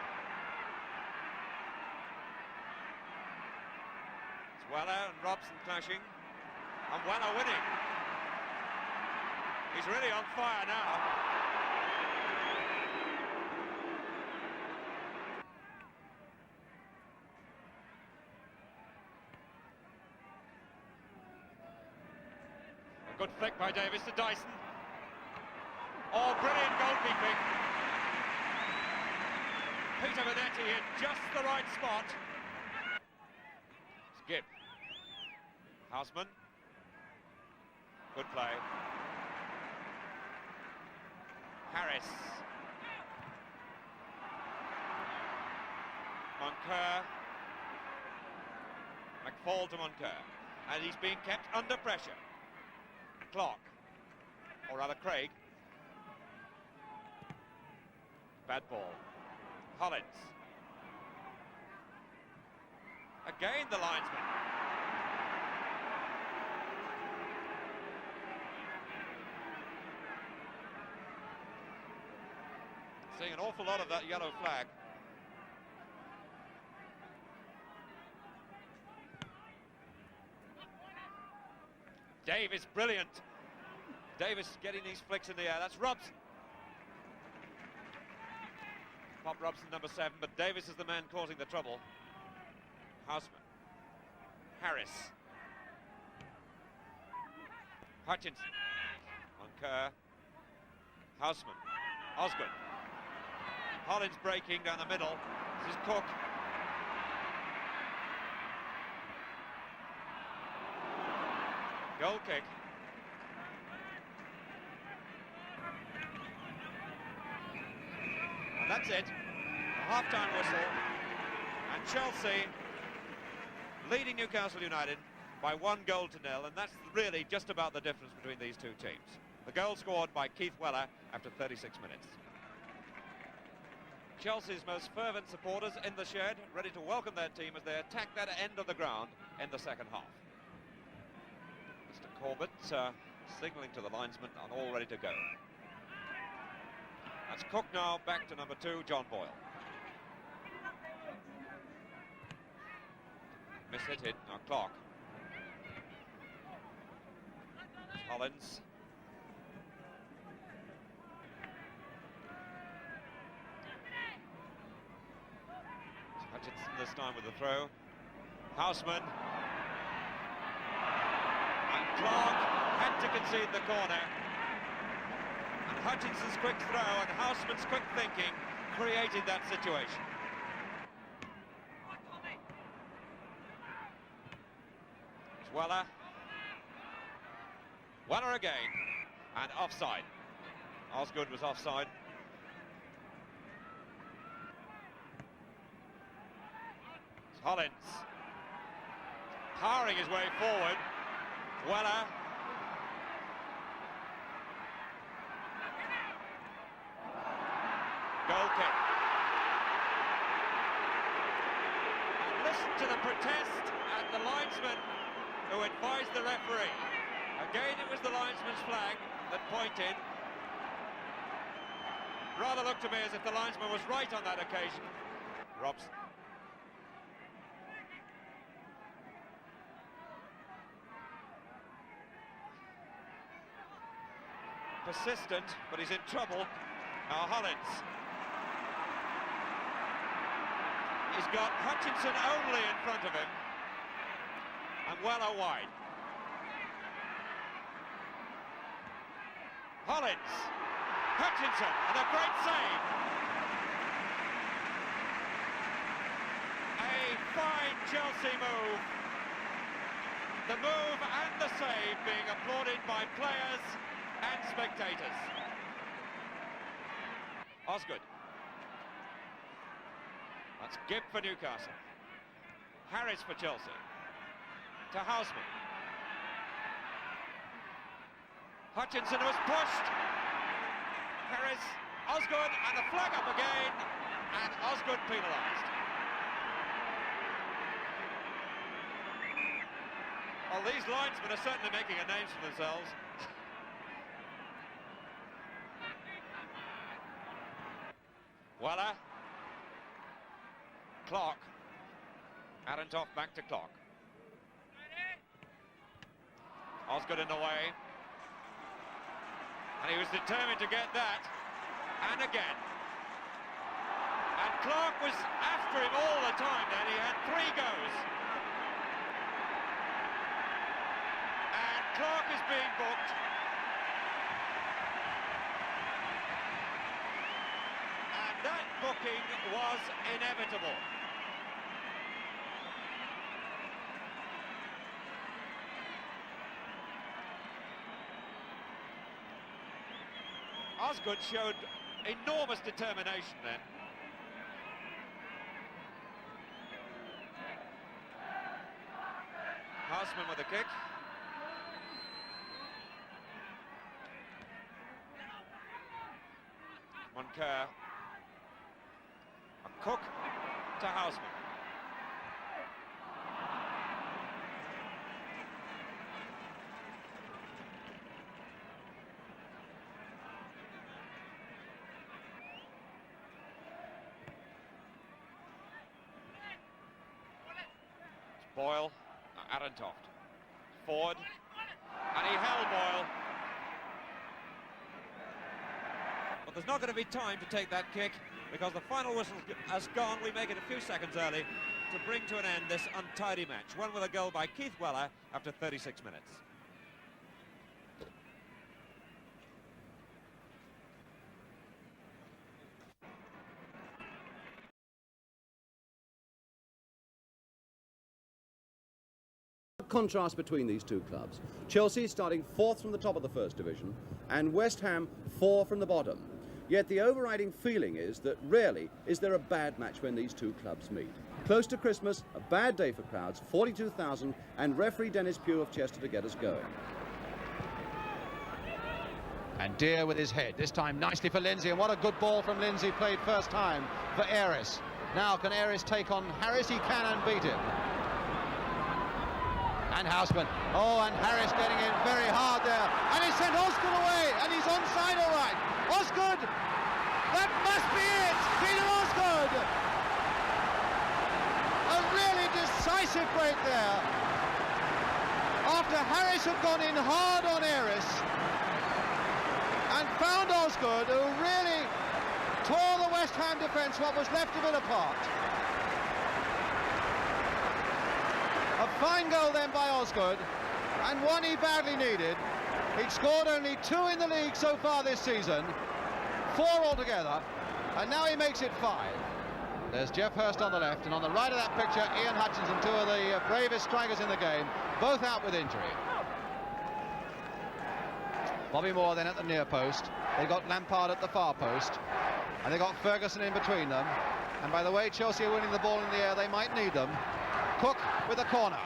It's Weller and Robson clashing. And Weller winning. He's really on fire now. Good flick by Davis to Dyson. Oh, brilliant goalkeeping. Peter Vanetti in just the right spot. Skip. Houseman. Good play. Harris. Moncur. McFall to Moncur. And he's being kept under pressure. Clark. Or rather Craig. Bad ball. Collins. Again the linesman. Seeing an awful lot of that yellow flag. Davis, brilliant. Davis getting these flicks in the air. That's Robson. Pop Robson, number 7, but Davis is the man causing the trouble. Houseman. Harris. Hutchinson. Moncur. Houseman. Osgood. Hollins breaking down the middle. This is Cook. Goal kick. And that's it. A half-time whistle. And Chelsea leading Newcastle United by 1-0, and that's really just about the difference between these two teams. The goal scored by Keith Weller after 36 minutes. Chelsea's most fervent supporters in the shed, ready to welcome their team as they attack that end of the ground in the second half. Mr. Corbett signalling to the linesman and all ready to go. That's Cook now, back to number 2, John Boyle. Miss-hit hit, now Clark. Hollins. Hutchinson this time with the throw. Houseman. And Clark had to concede the corner. And Hutchinson's quick throw and Houseman's quick thinking created that situation. Weller. Weller again. And offside. Osgood was offside. It's Hollins. Powering his way forward. Weller. Goal kick. And listen to the protest and the linesman who advised the referee. Again, it was the linesman's flag that pointed. Rather looked to me as if the linesman was right on that occasion. Robson. Persistent, but he's in trouble. Now Hollins. He's got Hutchinson only in front of him. And Weller wide. Hollins. Hutchinson, and a great save. A fine Chelsea move. The move and the save being applauded by players and spectators. Osgood. That's Gibb for Newcastle. Harris for Chelsea. To Houseman. Hutchinson was pushed. Harris, Osgood, and the flag up again, and Osgood penalised. Well, these linesmen are certainly making a name for themselves. Weller. Clark. Arentoff back to Clark. Osgood in the way. And he was determined to get that. And again. And Clark was after him all the time then. He had 3 goes. And clock is being booked. And that booking was inevitable. Osgood showed enormous determination then. Houseman with a kick. Moncur. A Cook to Houseman. Boyle, Arentoft, forward, and he held Boyle. But there's not going to be time to take that kick because the final whistle has gone. We make it a few seconds early to bring to an end this untidy match. One with a goal by Keith Weller after 36 minutes. Contrast between these two clubs. Chelsea starting 4th from the top of the First Division and West Ham 4 from the bottom. Yet the overriding feeling is that rarely is there a bad match when these two clubs meet. Close to Christmas, a bad day for crowds, 42,000, and referee Dennis Pugh of Chester to get us going. And Deere with his head, this time nicely for Lindsay, and what a good ball from Lindsay, played first time for Aris. Now can Aris take on Harris? He can and beat him. And Houseman, oh, and Harris getting in very hard there, and he sent Osgood away, and he's onside all right. Osgood, that must be it, Peter Osgood. A really decisive break there. After Harris had gone in hard on Aris, and found Osgood, who really tore the West Ham defence what was left of it apart. A fine goal then by Osgood, and one he badly needed. He'd scored only 2 in the league so far this season, 4 altogether, and now he makes it 5. There's Geoff Hurst on the left, and on the right of that picture, Ian Hutchinson, 2 of the bravest strikers in the game, both out with injury. Bobby Moore then at the near post. They got Lampard at the far post, and they got Ferguson in between them. And by the way, Chelsea are winning the ball in the air, they might need them. Cook with a corner.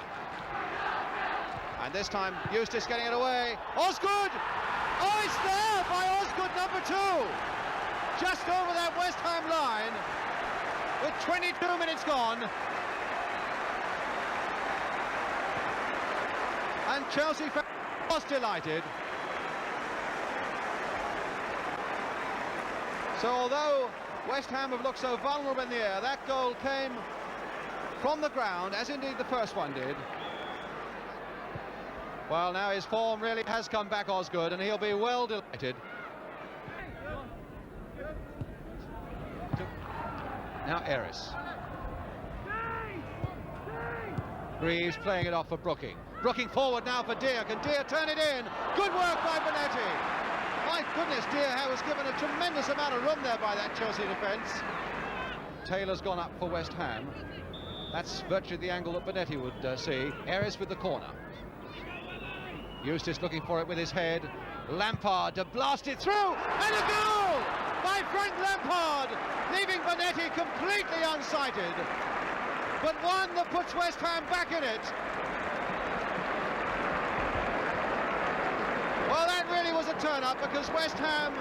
And this time, Eustace getting it away. Osgood! Oh, it's there by Osgood, number 2. Just over that West Ham line, with 22 minutes gone. And Chelsea was delighted. So although West Ham have looked so vulnerable in the air, that goal came from the ground, as indeed the first one did. Well, now his form really has come back, Osgood, and he'll be well delighted. Now Aris. Greaves playing it off for Brooking. Brooking forward now for Deere. Can Deere turn it in? Good work by Bonetti. My goodness, Deere was given a tremendous amount of room there by that Chelsea defence. Taylor's gone up for West Ham. That's virtually the angle that Bonetti would see. Aris with the corner. Eustace looking for it with his head. Lampard to blast it through, and a goal by Frank Lampard, leaving Bonetti completely unsighted. But one that puts West Ham back in it. Well, that really was a turn-up because West Ham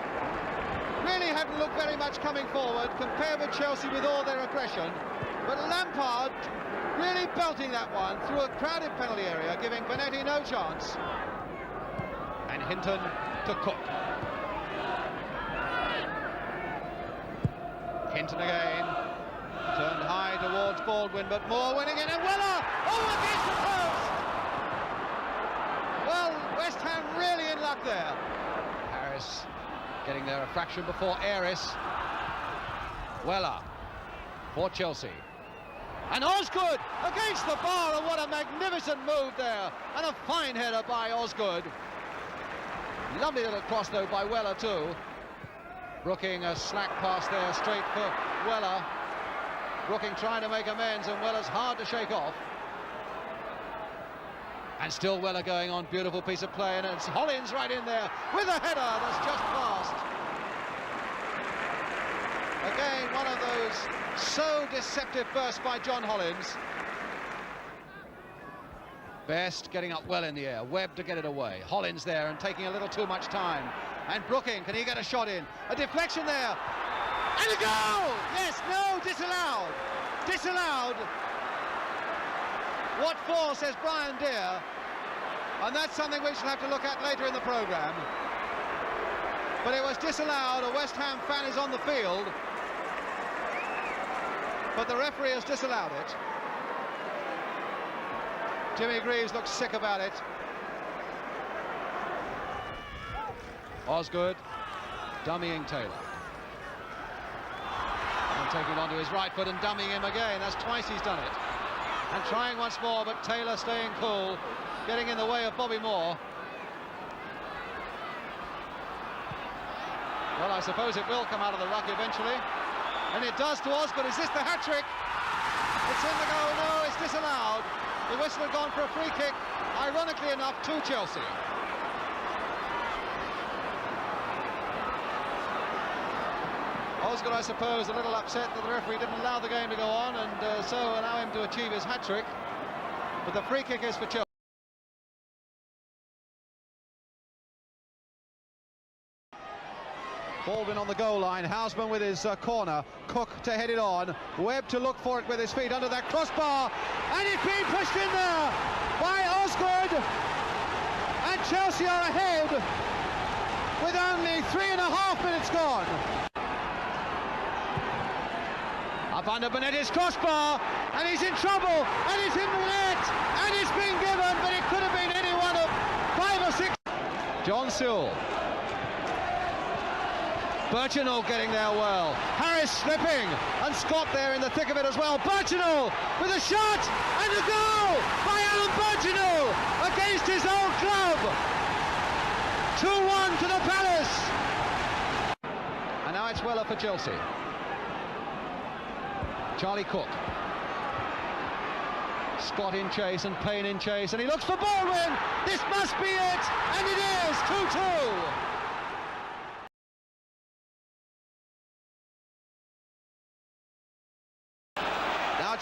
really hadn't looked very much coming forward compared with Chelsea with all their aggression. But Lampard really belting that one through a crowded penalty area, giving Bonetti no chance. And Hinton to Cook. Hinton again. Turned high towards Baldwin, but Moore winning it, and Weller! Oh, against the post! Well, West Ham really in luck there. Harris getting there a fraction before Aris. Weller for Chelsea. And Osgood against the bar, and what a magnificent move there. And a fine header by Osgood. Lovely little cross though by Weller too. Brooking a slack pass there straight for Weller. Brooking trying to make amends, and Weller's hard to shake off. And still Weller going on, beautiful piece of play, and it's Hollins right in there with a header that's just passed. Again, one of those so deceptive bursts by John Hollins. Best getting up well in the air, Webb to get it away. Hollins there and taking a little too much time. And Brooking, can he get a shot in? A deflection there. And a goal! Yes, no, disallowed. Disallowed. What for, says Brian Deere. And that's something we shall have to look at later in the programme. But it was disallowed. A West Ham fan is on the field. But the referee has disallowed it. Jimmy Greaves looks sick about it. Osgood dummying Taylor. And taking it onto his right foot and dummying him again. That's twice he's done it. And trying once more, but Taylor staying cool, getting in the way of Bobby Moore. Well, I suppose it will come out of the ruck eventually. And it does to Osgood. Is this the hat-trick? It's in the goal. No, it's disallowed. The whistle had gone for a free kick, ironically enough, to Chelsea. Osgood, I suppose, a little upset that the referee didn't allow the game to go on and so allow him to achieve his hat-trick. But the free kick is for Chelsea. Baldwin on the goal line, Houseman with his corner, Cook to head it on, Webb to look for it with his feet under that crossbar, and it's being pushed in there by Osgood, and Chelsea are ahead with only 3.5 minutes gone. Up under Benetti's crossbar, and he's in trouble, and he's in the net, and it's been given, but it could have been any one of 5 or 6. John Sewell. Birchinall getting there well. Harris slipping, and Scott there in the thick of it as well. Birchinall with a shot and a goal by Alan Birchinall against his old club. 2-1 to the Palace. And now it's Weller for Chelsea. Charlie Cook. Scott in chase and Payne in chase, and he looks for Baldwin. This must be it, and it is 2-2.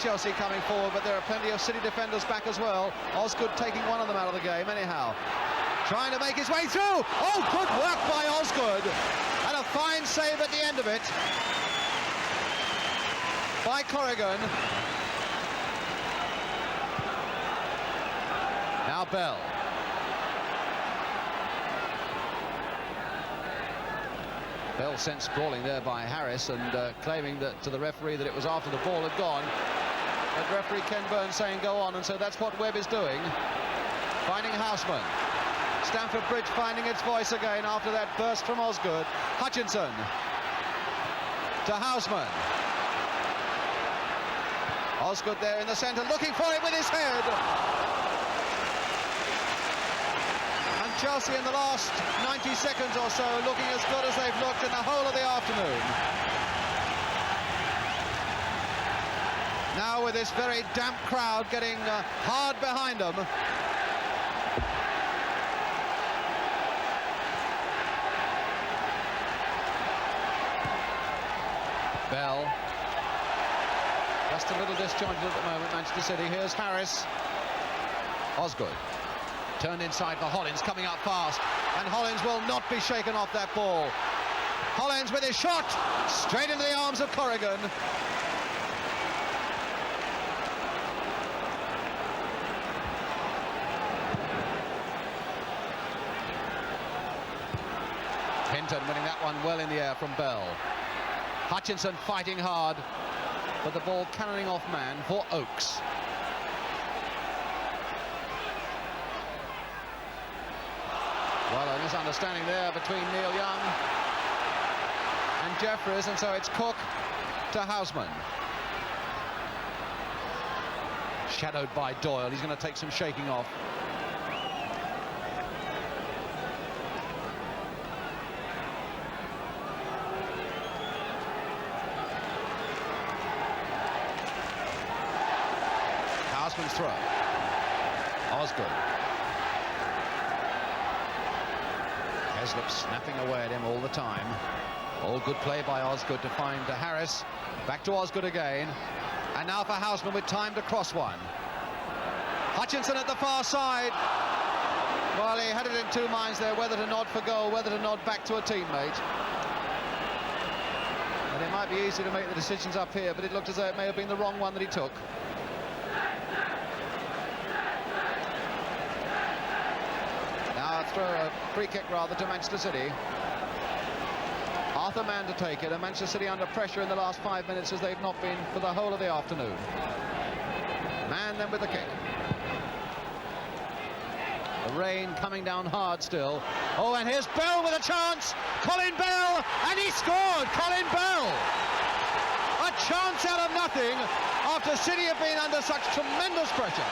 Chelsea coming forward, but there are plenty of City defenders back as well. Osgood taking one of them out of the game anyhow. Trying to make his way through. Oh, good work by Osgood. And a fine save at the end of it by Corrigan. Now Bell. Bell sent sprawling there by Harris and claiming that to the referee that it was after the ball had gone. But referee Ken Burns saying go on, and so that's what Webb is doing. Finding Houseman. Stamford Bridge finding its voice again after that burst from Osgood. Hutchinson to Houseman. Osgood there in the centre looking for it with his head. And Chelsea in the last 90 seconds or so looking as good as they've looked in the whole of the afternoon. Now with this very damp crowd getting hard behind them. Bell. Just a little disjointed at the moment, Manchester City. Here's Harris. Osgood. Turned inside for Hollins, coming up fast. And Hollins will not be shaken off that ball. Hollins with his shot. Straight into the arms of Corrigan. Hinton winning that one well in the air from Bell. Hutchinson fighting hard, but the ball cannoning off man for Oakes. Well, a misunderstanding there between Neil Young and Jeffries, and so it's Cook to Houseman. shadowed by Doyle. He's going to take some shaking off. Houseman's throw. Osgood. Heslop snapping away at him all the time. All good play by Osgood to find Harris. Back to Osgood again. And now for Houseman with time to cross one. Hutchinson at the far side. Well, he had it in two minds there, whether to nod for goal, whether to nod back to a teammate. And it might be easy to make the decisions up here, but it looked as though it may have been the wrong one that he took. Throw a free kick rather to Manchester City. Arthur Mann to take it, and Manchester City under pressure in the last 5 minutes as they've not been for the whole of the afternoon. Mann then with the kick. The rain coming down hard still. Oh, and here's Bell with a chance. Colin Bell, and he scored. Colin Bell. A chance out of nothing after City have been under such tremendous pressure.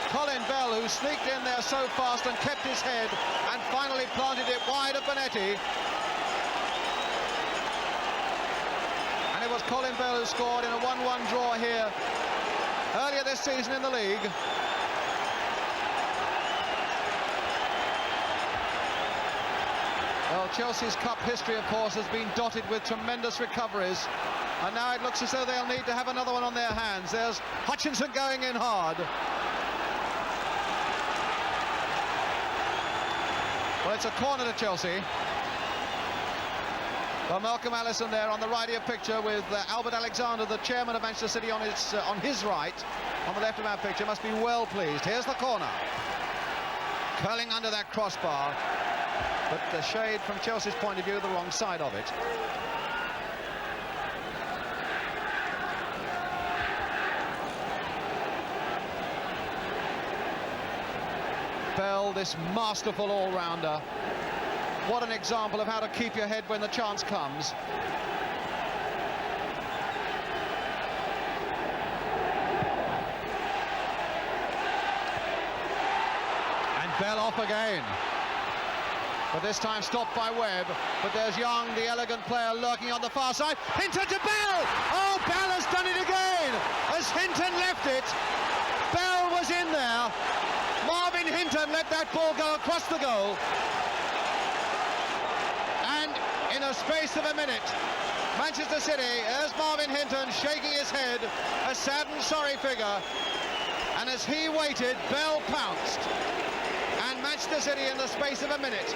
Colin Bell, who sneaked in there so fast and kept his head and finally planted it wide of Bonetti. And it was Colin Bell who scored in a 1-1 draw here earlier this season in the league. Well, Chelsea's cup history, of course, has been dotted with tremendous recoveries. And now it looks as though they'll need to have another one on their hands. There's Hutchinson going in hard. Well, it's a corner to Chelsea. Well, Malcolm Allison there on the right of your picture with Albert Alexander, the chairman of Manchester City, on his right. On the left of our picture, must be well pleased. Here's the corner. Curling under that crossbar. But the shade from Chelsea's point of view, the wrong side of it. Bell, this masterful all-rounder. What an example of how to keep your head when the chance comes. And Bell off again. But this time stopped by Webb. But there's Young, the elegant player, lurking on the far side. Hinton to Bell! Oh, Bell has done it again! As Hinton left it, Bell was in there. Marvin Hinton let that ball go across the goal. And in a space of a minute, Manchester City, there's Marvin Hinton shaking his head, a sad and sorry figure. And as he waited, Bell pounced. And Manchester City, in the space of a minute,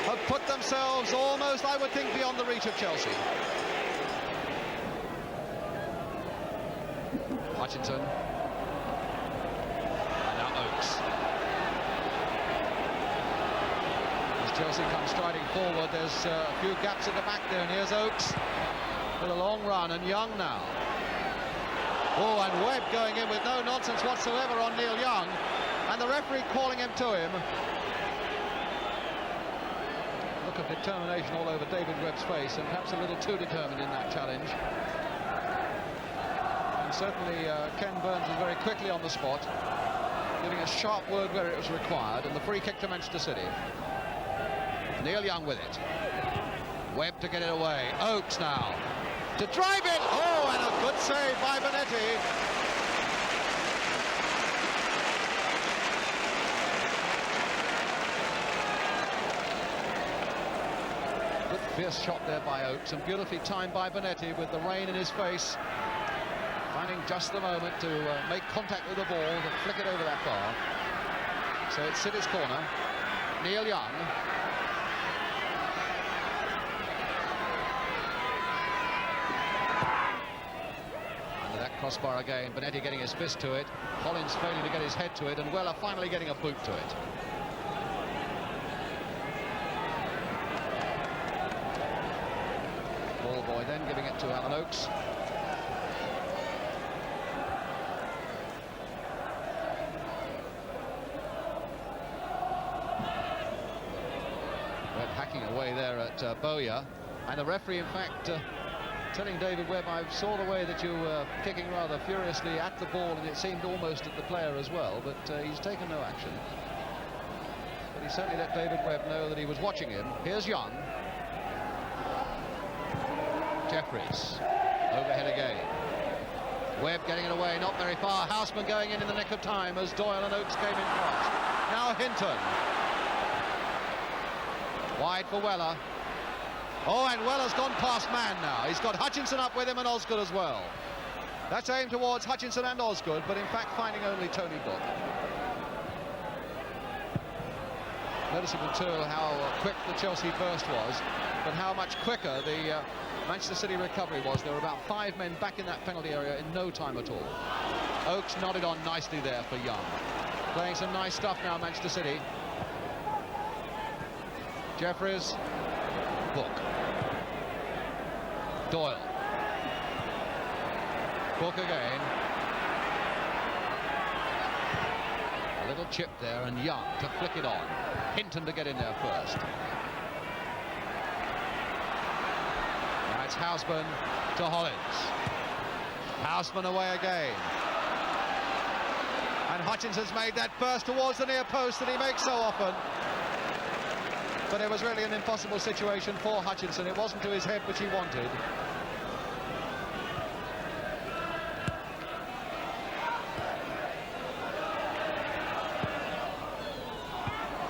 have put themselves almost, I would think, beyond the reach of Chelsea. Hutchinson. Chelsea comes striding forward. There's a few gaps at the back there, and here's Oakes with a long run, and Young now. Oh, and Webb going in with no nonsense whatsoever on Neil Young, and the referee calling him to him. Look of determination all over David Webb's face, and perhaps a little too determined in that challenge. And certainly Ken Burns was very quickly on the spot, giving a sharp word where it was required, and the free kick to Manchester City. Neil Young with it. Webb to get it away. Oakes now to drive it. Oh, and a good save by Bonetti. Good fierce shot there by Oakes, and beautifully timed by Bonetti with the rain in his face. Finding just the moment to make contact with the ball, to flick it over that bar. So it's City's corner. Neil Young. Crossbar again, Bonetti getting his fist to it, Collins failing to get his head to it, and Weller finally getting a boot to it. Ballboy then giving it to Alan Oakes. Webb hacking away there at Bowyer. And the referee, in fact, telling David Webb, I saw the way that you were kicking rather furiously at the ball, and it seemed almost at the player as well, but he's taken no action. But he certainly let David Webb know that he was watching him. Here's Young. Jeffries, overhead again. Webb getting it away, not very far. Houseman going in the nick of time as Doyle and Oakes came in front. Now Hinton. Wide for Weller. Oh, and Weller's gone past man now. He's got Hutchinson up with him and Osgood as well. That's aimed towards Hutchinson and Osgood, but in fact finding only Tony Book. Noticeable too how quick the Chelsea burst was, but how much quicker the Manchester City recovery was. There were about 5 men back in that penalty area in no time at all. Oakes nodded on nicely there for Young. Playing some nice stuff now, Manchester City. Jeffries. Book. Doyle. Book again. A little chip there, and Young to flick it on. Hinton to get in there first. Now it's Houseman to Hollins. Houseman away again. And Hutchinson's made that burst towards the near post that he makes so often. But it was really an impossible situation for Hutchinson. It wasn't to his head which he wanted.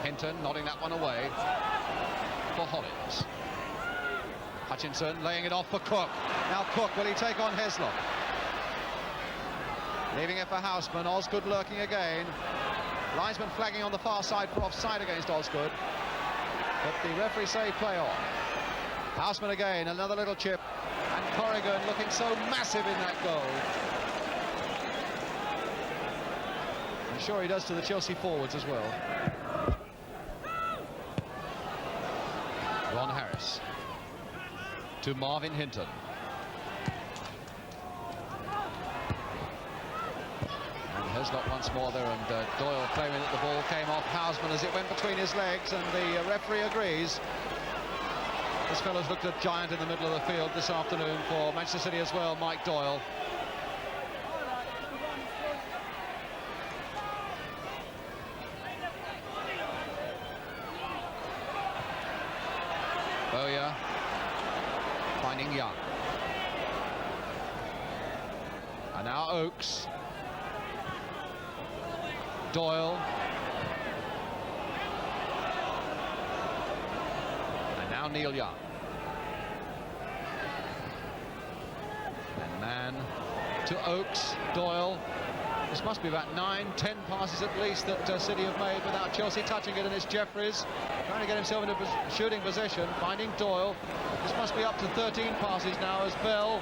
Hinton nodding that one away for Hollins. Hutchinson laying it off for Cook. Now Cook, will he take on Heslop? Leaving it for Houseman. Osgood lurking again. Linesman flagging on the far side for offside against Osgood. But the referee say play on. Houseman again, another little chip. And Corrigan looking so massive in that goal. I'm sure he does to the Chelsea forwards as well. Ron Harris to Marvin Hinton. Heslop once more there, and Doyle claiming that the ball came off Houseman as it went between his legs, and the referee agrees. This fellow's looked a giant in the middle of the field this afternoon for Manchester City as well, Mike Doyle. Bowyer finding Young. And now Oakes. Doyle. And now Neil Young. And man to Oakes. Doyle. This must be about 9-10 passes at least that City have made without Chelsea touching it, and it's Jeffries trying to get himself into shooting position, finding Doyle. This must be up to 13 passes now as Bell.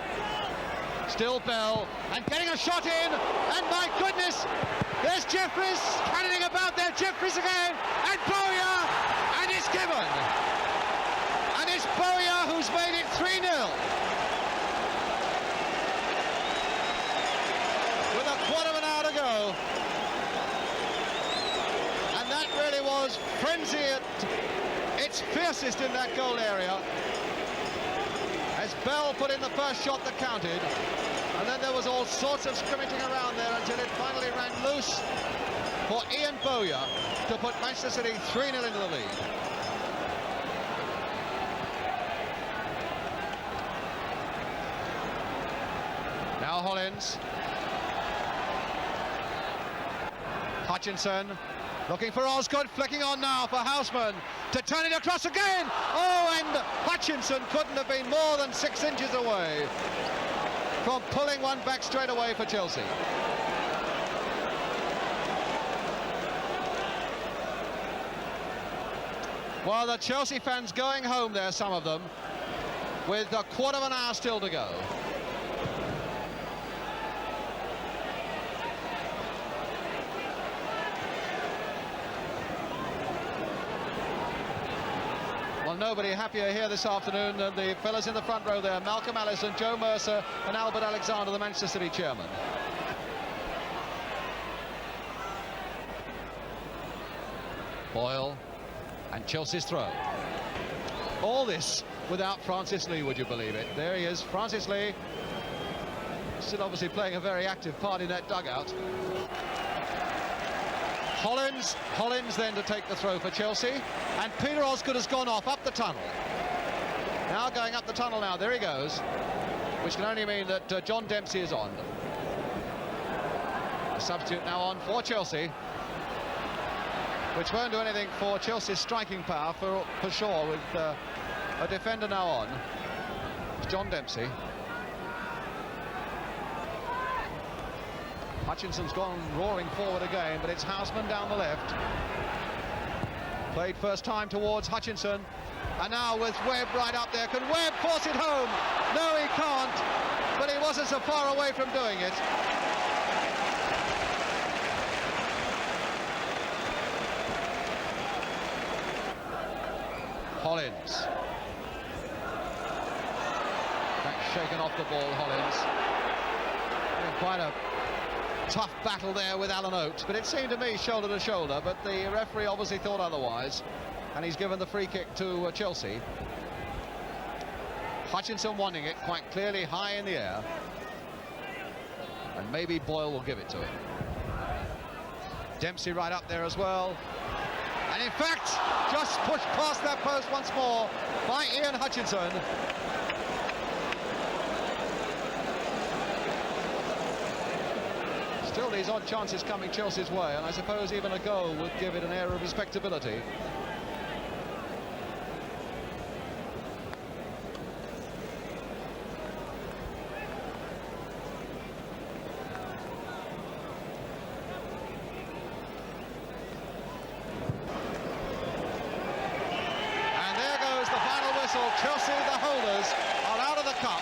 Still Bell, and getting a shot in, and my goodness, there's Jeffries cannoning about there. Jeffries again, and Bowyer, and it's given. And it's Bowyer who's made it 3-0. With a quarter of an hour to go. And that really was frenzy at its fiercest in that goal area. As Bell put in the first shot that counted, and then there was all sorts of scrimmaging around there until it finally ran loose for Ian Bowyer to put Manchester City 3-0 into the lead. Now Hollins. Hutchinson looking for Osgood, flicking on now for Houseman to turn it across again. Oh, and Hutchinson couldn't have been more than 6 inches away from pulling one back straight away for Chelsea. Well, the Chelsea fans going home there, some of them, with a quarter of an hour still to go. Well, nobody happier here this afternoon than the fellas in the front row there, Malcolm Allison, Joe Mercer and Albert Alexander, the Manchester City chairman. Boyle and Chelsea's throw. All this without Francis Lee, would you believe it? There he is, Francis Lee, still obviously playing a very active part in that dugout. Hollins then to take the throw for Chelsea, and Peter Osgood has gone off up the tunnel. Now going up the tunnel now, there he goes, which can only mean that John Dempsey is on. A substitute now on for Chelsea, which won't do anything for Chelsea's striking power for sure, with a defender now on. It's John Dempsey. Hutchinson's gone roaring forward again, but it's Houseman down the left. Played first time towards Hutchinson, and now with Webb right up there. Can Webb force it home? No, he can't, but he wasn't so far away from doing it. Hollins. Back shaken off the ball, Hollins. Quite a tough battle there with Alan Oakes, but it seemed to me shoulder to shoulder, but the referee obviously thought otherwise, and he's given the free kick to Chelsea. Hutchinson wanting it quite clearly high in the air, and maybe Boyle will give it to him. Dempsey right up there as well, and in fact just pushed past that post once more by Ian Hutchinson. Still these odd chances coming Chelsea's way, and I suppose even a goal would give it an air of respectability. And there goes the final whistle. Chelsea, the holders, are out of the cup.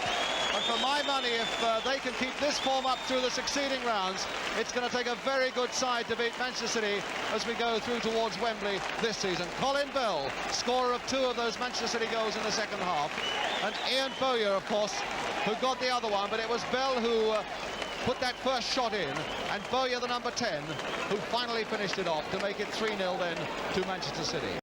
And for my money, if they can keep this form up through the succeeding rounds, it's going to take a very good side to beat Manchester City as we go through towards Wembley this season. Colin Bell, scorer of 2 of those Manchester City goals in the second half. And Ian Bowyer, of course, who got the other one, but it was Bell who put that first shot in, and Bowyer, the number 10, who finally finished it off to make it 3-0 then to Manchester City.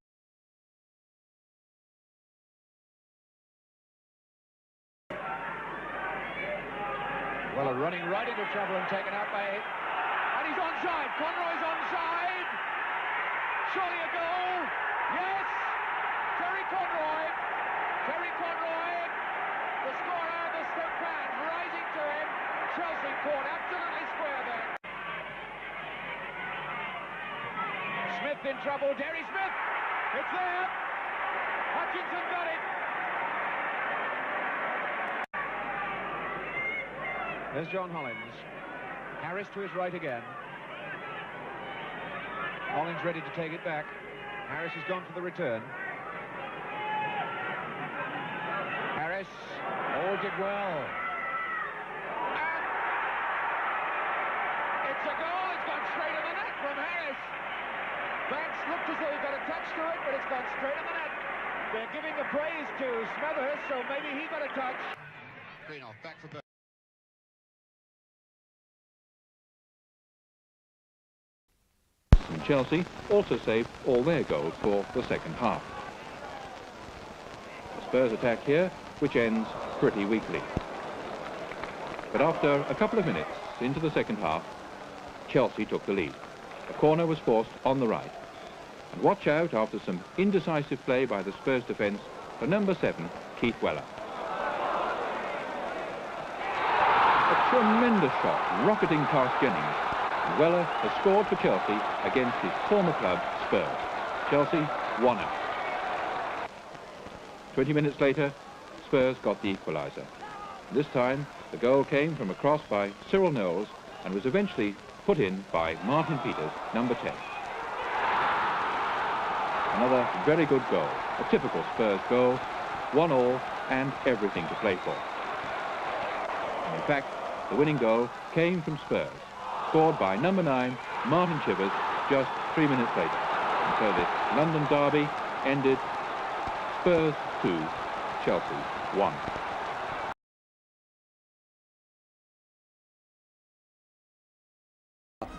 Weller running right into trouble and taken out by... And he's onside. Conroy's onside. Surely a goal. Yes! Terry Conroy. Terry Conroy, the scorer, the step man, rising to him. Chelsea caught absolutely square there. Smith in trouble. Derry Smith. It's there. Hutchinson got it. There's John Hollins. Harris to his right again. Hollins ready to take it back. Harris has gone for the return. Harris holds it well. And it's a goal. It's gone straight in the net from Harris. Banks looked as though he got a touch to it, but it's gone straight in the net. They're giving the praise to Smothers, so maybe he got a touch. Greenoff back for Burton. Chelsea also saved all their goals for the second half. The Spurs attack here, which ends pretty weakly. But after a couple of minutes into the second half, Chelsea took the lead. A corner was forced on the right. And watch out after some indecisive play by the Spurs defence for number 7, Keith Weller. A tremendous shot rocketing past Jennings. Weller has scored for Chelsea against his former club, Spurs. Chelsea 1-0. 20 minutes later, Spurs got the equaliser. This time, the goal came from a cross by Cyril Knowles and was eventually put in by Martin Peters, number 10. Another very good goal, a typical Spurs goal, 1-1 and everything to play for. And in fact, the winning goal came from Spurs, scored by number 9, Martin Chivers, just 3 minutes later. And so this London derby ended Spurs 2, Chelsea 1.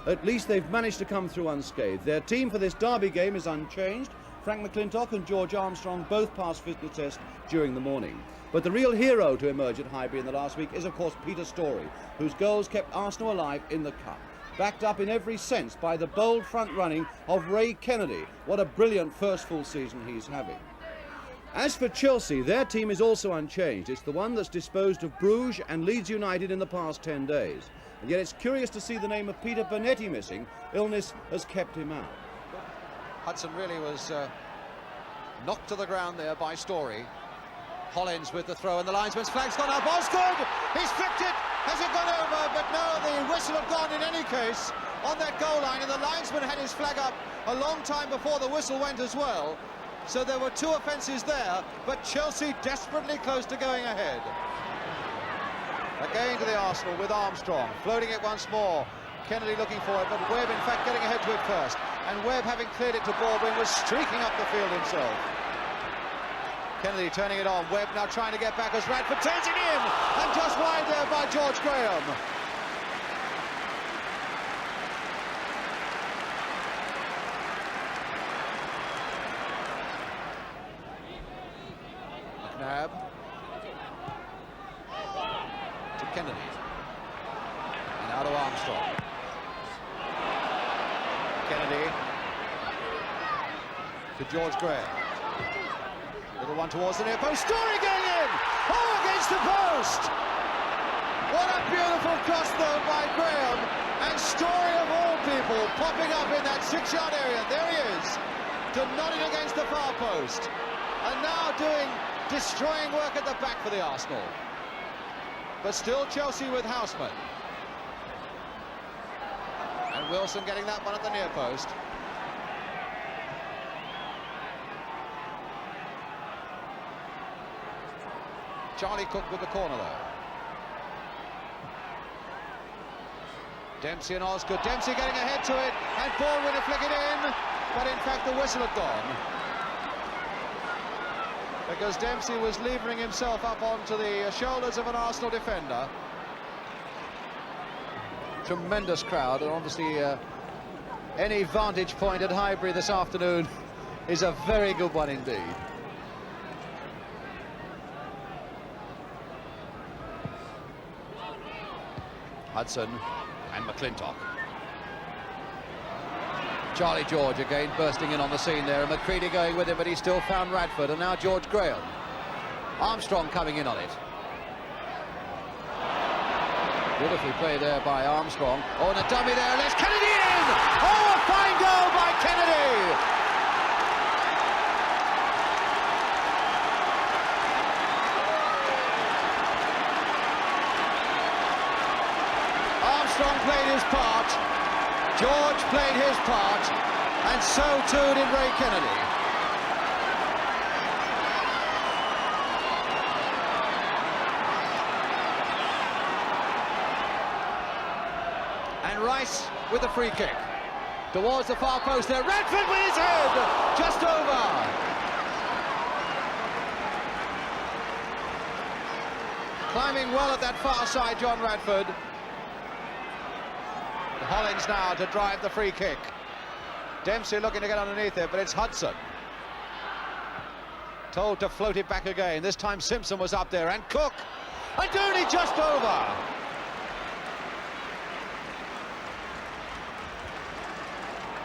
At least they've managed to come through unscathed. Their team for this derby game is unchanged. Frank McClintock and George Armstrong both passed fitness tests during the morning. But the real hero to emerge at Highbury in the last week is, of course, Peter Storey, whose goals kept Arsenal alive in the Cup. Backed up in every sense by the bold front running of Ray Kennedy. What a brilliant first full season he's having. As for Chelsea, their team is also unchanged. It's the one that's disposed of Bruges and Leeds United in the past 10 days. And yet it's curious to see the name of Peter Bonetti missing. Illness has kept him out. Hudson really was knocked to the ground there by Storey. Hollins with the throw, and the linesman's flag's gone up. Osgood! He's flicked it! Has it gone over? But no, the whistle had gone in any case on that goal line, and the linesman had his flag up a long time before the whistle went as well. So there were two offences there, but Chelsea desperately close to going ahead. Again to the Arsenal with Armstrong, floating it once more. Kennedy looking for it, but Webb in fact getting ahead to it first. And Webb, having cleared it to Baldwin, was streaking up the field himself. Kennedy turning it on. Webb now trying to get back as Radford turns it in, and just wide there by George Graham. McNabb to Kennedy, and out of Armstrong. Kennedy to George Graham. Little one towards the near post. Storey going in! Oh, against the post! What a beautiful cross though by Graham, and Storey of all people popping up in that 6-yard area. There he is, to nod it against the far post, and now destroying work at the back for the Arsenal. But still Chelsea with Houseman. And Wilson getting that one at the near post. Charlie Cook with the corner though. Dempsey and Osgood. Dempsey getting ahead to it, and Baldwin to flick it in, but in fact the whistle had gone, because Dempsey was levering himself up onto the shoulders of an Arsenal defender. Tremendous crowd, and obviously any vantage point at Highbury this afternoon is a very good one indeed. Hudson and McClintock. Charlie George again bursting in on the scene there, and McCready going with him, but he still found Radford, and now George Graham. Armstrong coming in on it. Beautifully played there by Armstrong. Oh, and a dummy there, lets Kennedy in! Oh, a fine goal by Kennedy! Armstrong played his part, George played his part, and so too did Ray Kennedy. And Rice with the free kick towards the far post there. Radford with his head just over. Climbing well at that far side, John Radford. Hollins now to drive the free kick. Dempsey looking to get underneath it, but it's Hudson. Told to float it back again. This time Simpson was up there, and Cook. And Dooney just over.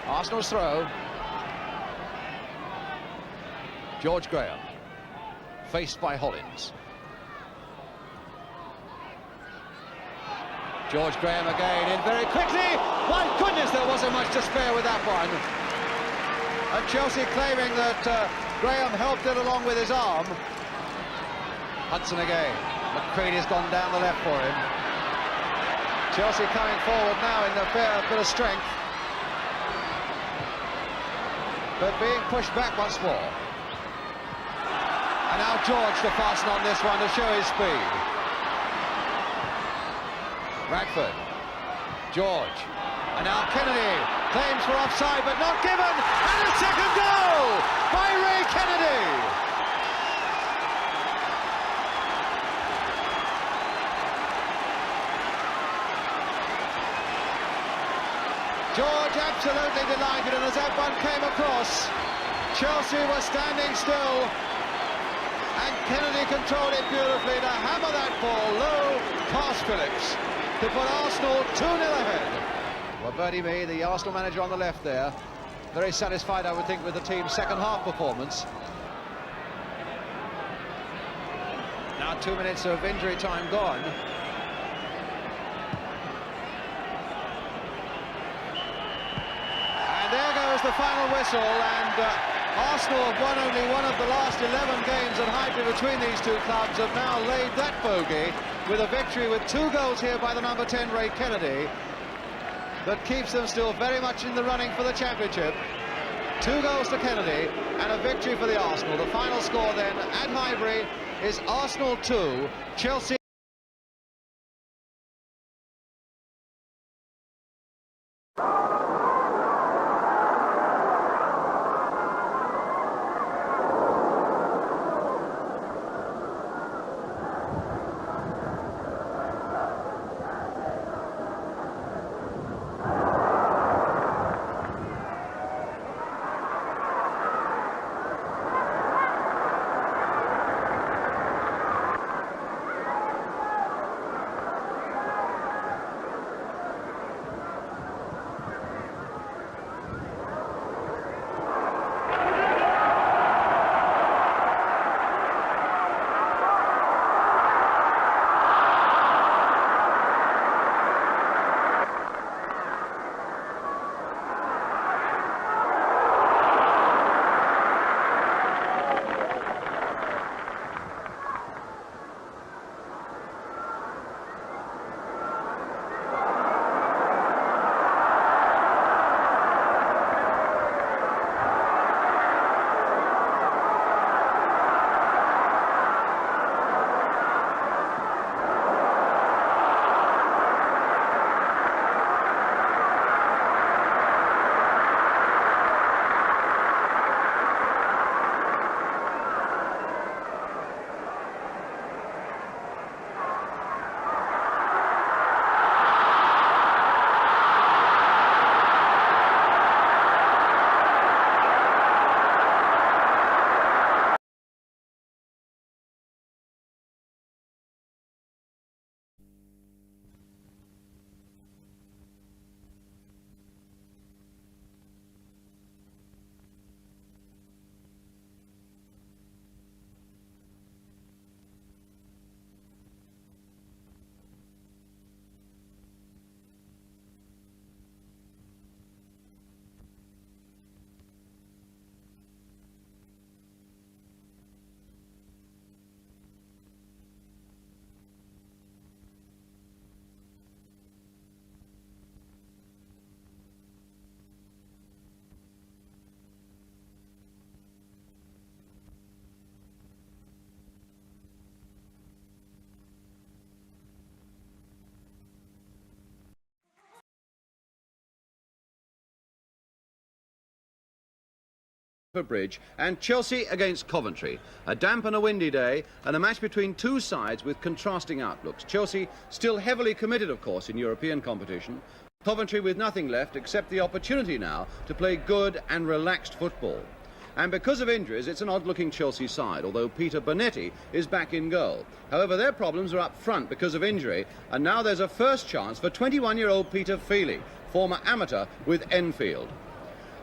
Arsenal's throw. George Graham, faced by Hollins. George Graham again in very quickly. My goodness, there wasn't much to spare with that one. And Chelsea claiming that Graham helped it along with his arm. Hudson again. McCready's gone down the left for him. Chelsea coming forward now in a fair bit of strength, but being pushed back once more. And now George to fasten on this one to show his speed. Radford, George, and now Kennedy claims for offside, but not given, and a second goal by Ray Kennedy. George absolutely delighted, and as that one came across, Chelsea were standing still, and Kennedy controlled it beautifully to hammer that ball low past Phillips to put Arsenal 2-0 ahead. Well, Bertie Mee, the Arsenal manager on the left there, very satisfied, I would think, with the team's second half performance. Now 2 minutes of injury time gone. And there goes the final whistle, and Arsenal have won only one of the last 11 games at Highbury between these two clubs, have now laid that bogey with a victory with 2 goals here by the number 10 Ray Kennedy that keeps them still very much in the running for the championship. 2 goals to Kennedy and a victory for the Arsenal. The final score then at Highbury is Arsenal 2, Chelsea. Bridge and Chelsea against Coventry. A damp and a windy day and a match between two sides with contrasting outlooks. Chelsea still heavily committed, of course, in European competition. Coventry with nothing left except the opportunity now to play good and relaxed football. And because of injuries, it's an odd-looking Chelsea side, although Peter Bonetti is back in goal. However, their problems are up front because of injury, and now there's a first chance for 21-year-old Peter Feely, former amateur with Enfield.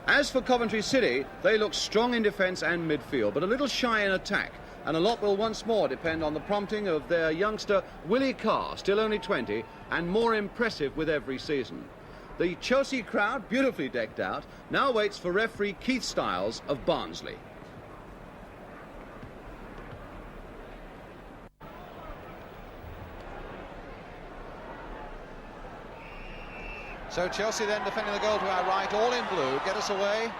As for Coventry City, they look strong in defence and midfield, but a little shy in attack, and a lot will once more depend on the prompting of their youngster Willie Carr, still only 20, and more impressive with every season. The Chelsea crowd, beautifully decked out, now waits for referee Keith Styles of Barnsley. So Chelsea then defending the goal to our right, all in blue, get us away.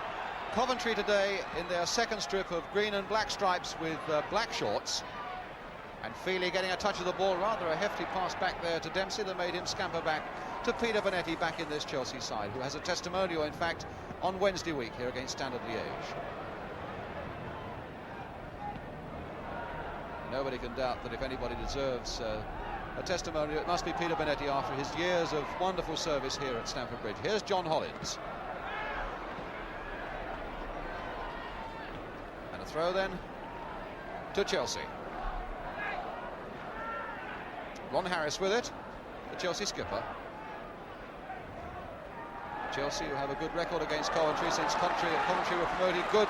Coventry today in their second strip of green and black stripes with black shorts. And Feely getting a touch of the ball, rather a hefty pass back there to Dempsey that made him scamper back to Peter Bonetti back in this Chelsea side, who has a testimonial, in fact, on Wednesday week here against Standard Liège. Nobody can doubt that if anybody deserves a testimonial, it must be Peter Bonetti after his years of wonderful service here at Stamford Bridge. Here's John Hollins. throw then to Chelsea. Ron Harris with it, the Chelsea skipper. Chelsea, who have a good record against Coventry since Coventry were promoted. Good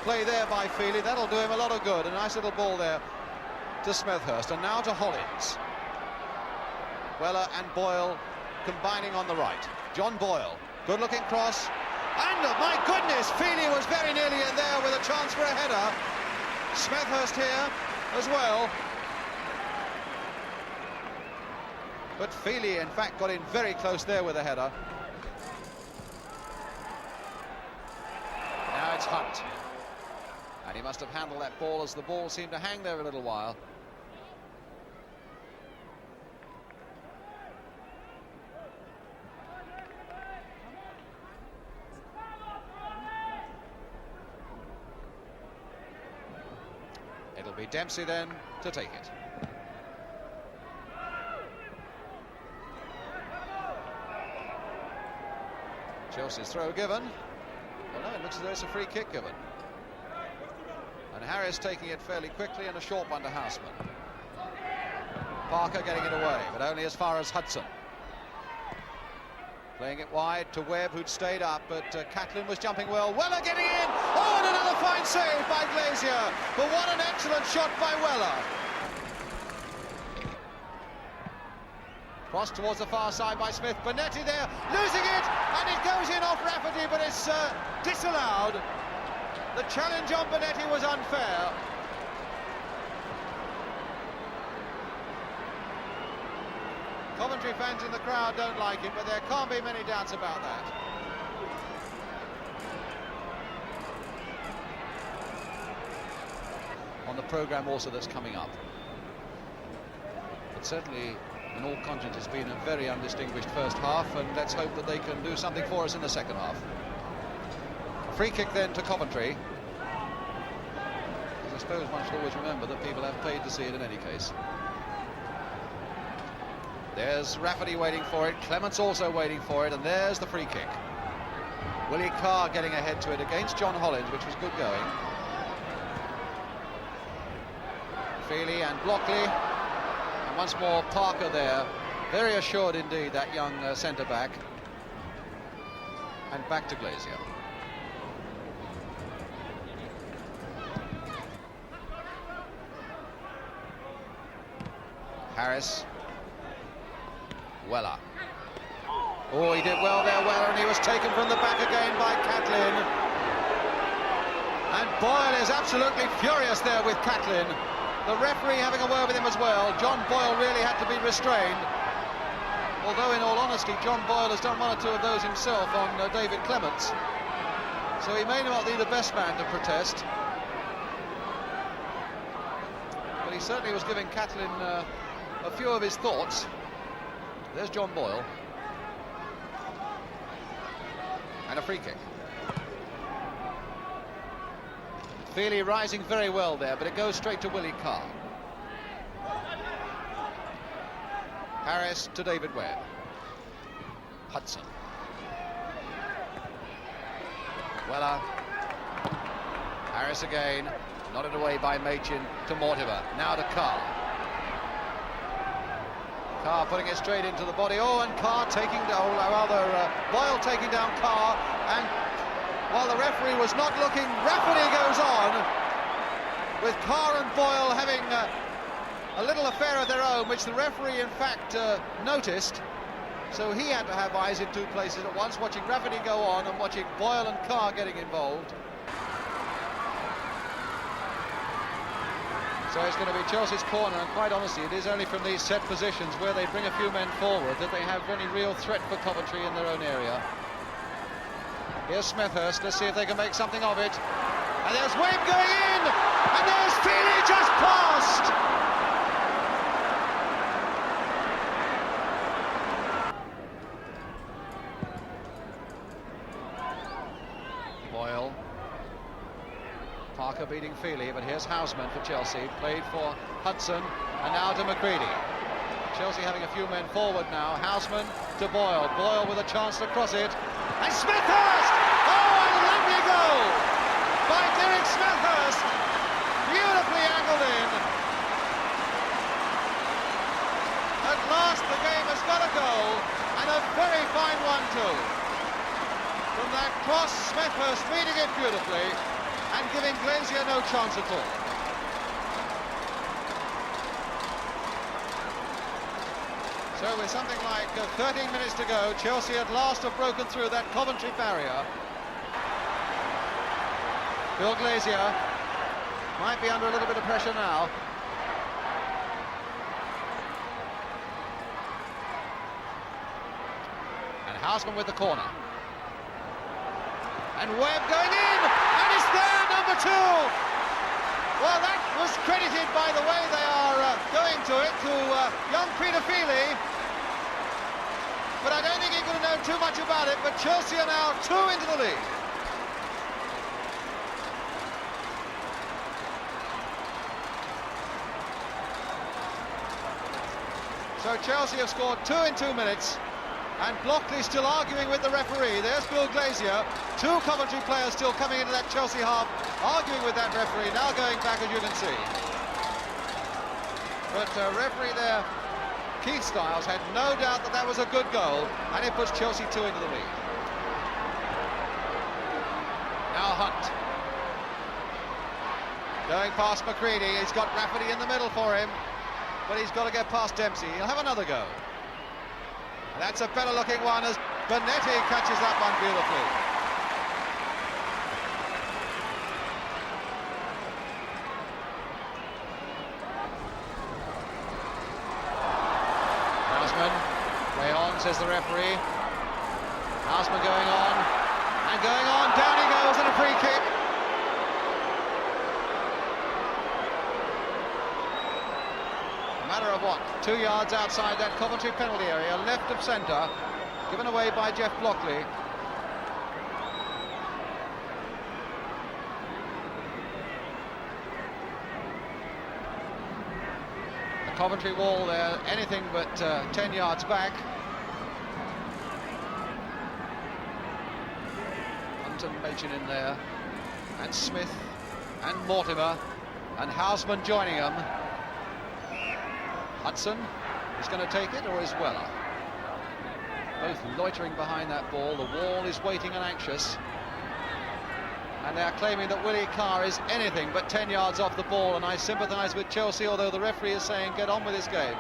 play there by Feely. That'll do him a lot of good. A nice little ball there to Smethurst. And now to Hollins. Weller and Boyle combining on the right. John Boyle, good looking cross. And my goodness, Feely was very nearly in there with a chance for a header. Smethurst here as well. But Feely, in fact, got in very close there with a header. Now it's Hunt. And he must have handled that ball as the ball seemed to hang there a little while. It'll be Dempsey then to take it. Chelsea's throw given. Well, no, it looks as though it's a free kick given. And Harris taking it fairly quickly, and a short one to Houseman. Parker getting it away, but only as far as Hudson. Playing it wide to Webb, who'd stayed up, but Catlin was jumping well. Weller getting in! Oh, and another fine save by Glazier. But what an excellent shot by Weller. Cross towards the far side by Smith. Bonetti there, losing it, and it goes in off Rafferty, but it's disallowed. The challenge on Bonetti was unfair. Coventry fans in the crowd don't like it, but there can't be many doubts about that. On the programme also that's coming up. But certainly, in all conscience, it's been a very undistinguished first half, and let's hope that they can do something for us in the second half. Free kick then to Coventry. I suppose one should always remember that people have paid to see it in any case. There's Rafferty waiting for it, Clements also waiting for it, and there's the free kick. Willie Carr getting ahead to it against John Hollins, which was good going. Feely and Blockley, and once more Parker there, very assured indeed, that young centre-back. And back to Glazier. Harris. Weller. Oh, he did well there, Weller, and he was taken from the back again by Catlin. And Boyle is absolutely furious there with Catlin. The referee having a word with him as well. John Boyle really had to be restrained. Although, in all honesty, John Boyle has done one or two of those himself on David Clements. So he may not be the best man to protest. But he certainly was giving Catlin a few of his thoughts. There's John Boyle. And a free kick. Feely rising very well there, but it goes straight to Willie Carr. Harris to David Webb. Hudson. Weller. Harris again. Nodded away by Machin to Mortimer. Now to Carr. Carr putting it straight into the body. Oh, and Carr taking down, or rather, Boyle taking down Carr. And while the referee was not looking, Rafferty goes on, with Carr and Boyle having a little affair of their own, which the referee, in fact, noticed. So he had to have eyes in two places at once, watching Rafferty go on and watching Boyle and Carr getting involved. So it's going to be Chelsea's corner, and quite honestly, it is only from these set positions where they bring a few men forward that they have any real threat for Coventry in their own area. Here's Smethurst, let's see if they can make something of it. And there's Webb going in, and there's Feely just past. Boyle. Parker beating Feely, but here's Houseman for Chelsea, played for Hudson, and now to McCready. Chelsea having a few men forward now. Houseman to Boyle. Boyle with a chance to cross it. And Smethurst! Oh, a lovely goal by Derek Smethurst, beautifully angled in. At last the game has got a goal, and a very fine one too. From that cross, Smethurst reading it beautifully and giving Glazier no chance at all. So with something like 13 minutes to go, Chelsea at last have broken through that Coventry barrier. Phil Glazier might be under a little bit of pressure now. And Houseman with the corner. And Webb going in, and it's there, number 2. Well, that was credited by the way they are going to it, to young Peter Feely. But I don't think he could have known too much about it, but Chelsea are now 2 into the lead. So Chelsea have scored 2 in 2 minutes, and Blockley still arguing with the referee. There's Bill Glazier, 2 Coventry players still coming into that Chelsea half, arguing with that referee, now going back, as you can see. But referee there, Keith Styles, had no doubt that that was a good goal, and it puts Chelsea 2 into the lead. Now Hunt. Going past McCready, he's got Rafferty in the middle for him, but he's got to get past Dempsey. He'll have another go. That's a better looking one as Bonetti catches that one beautifully. Houseman, way on, says the referee. Houseman going on, and going on, down he goes, and a free kick. Matter of what, 2 yards outside that Coventry penalty area, left of centre, given away by Jeff Blockley. The Coventry wall there, anything but 10 yards back. Hunt and Machin in there, and Smith, and Mortimer, and Houseman joining them. Hudson is going to take it, or is Weller? Both loitering behind that ball. The wall is waiting and anxious. And they're claiming that Willie Carr is anything but 10 yards off the ball, and I sympathise with Chelsea, although the referee is saying get on with this game.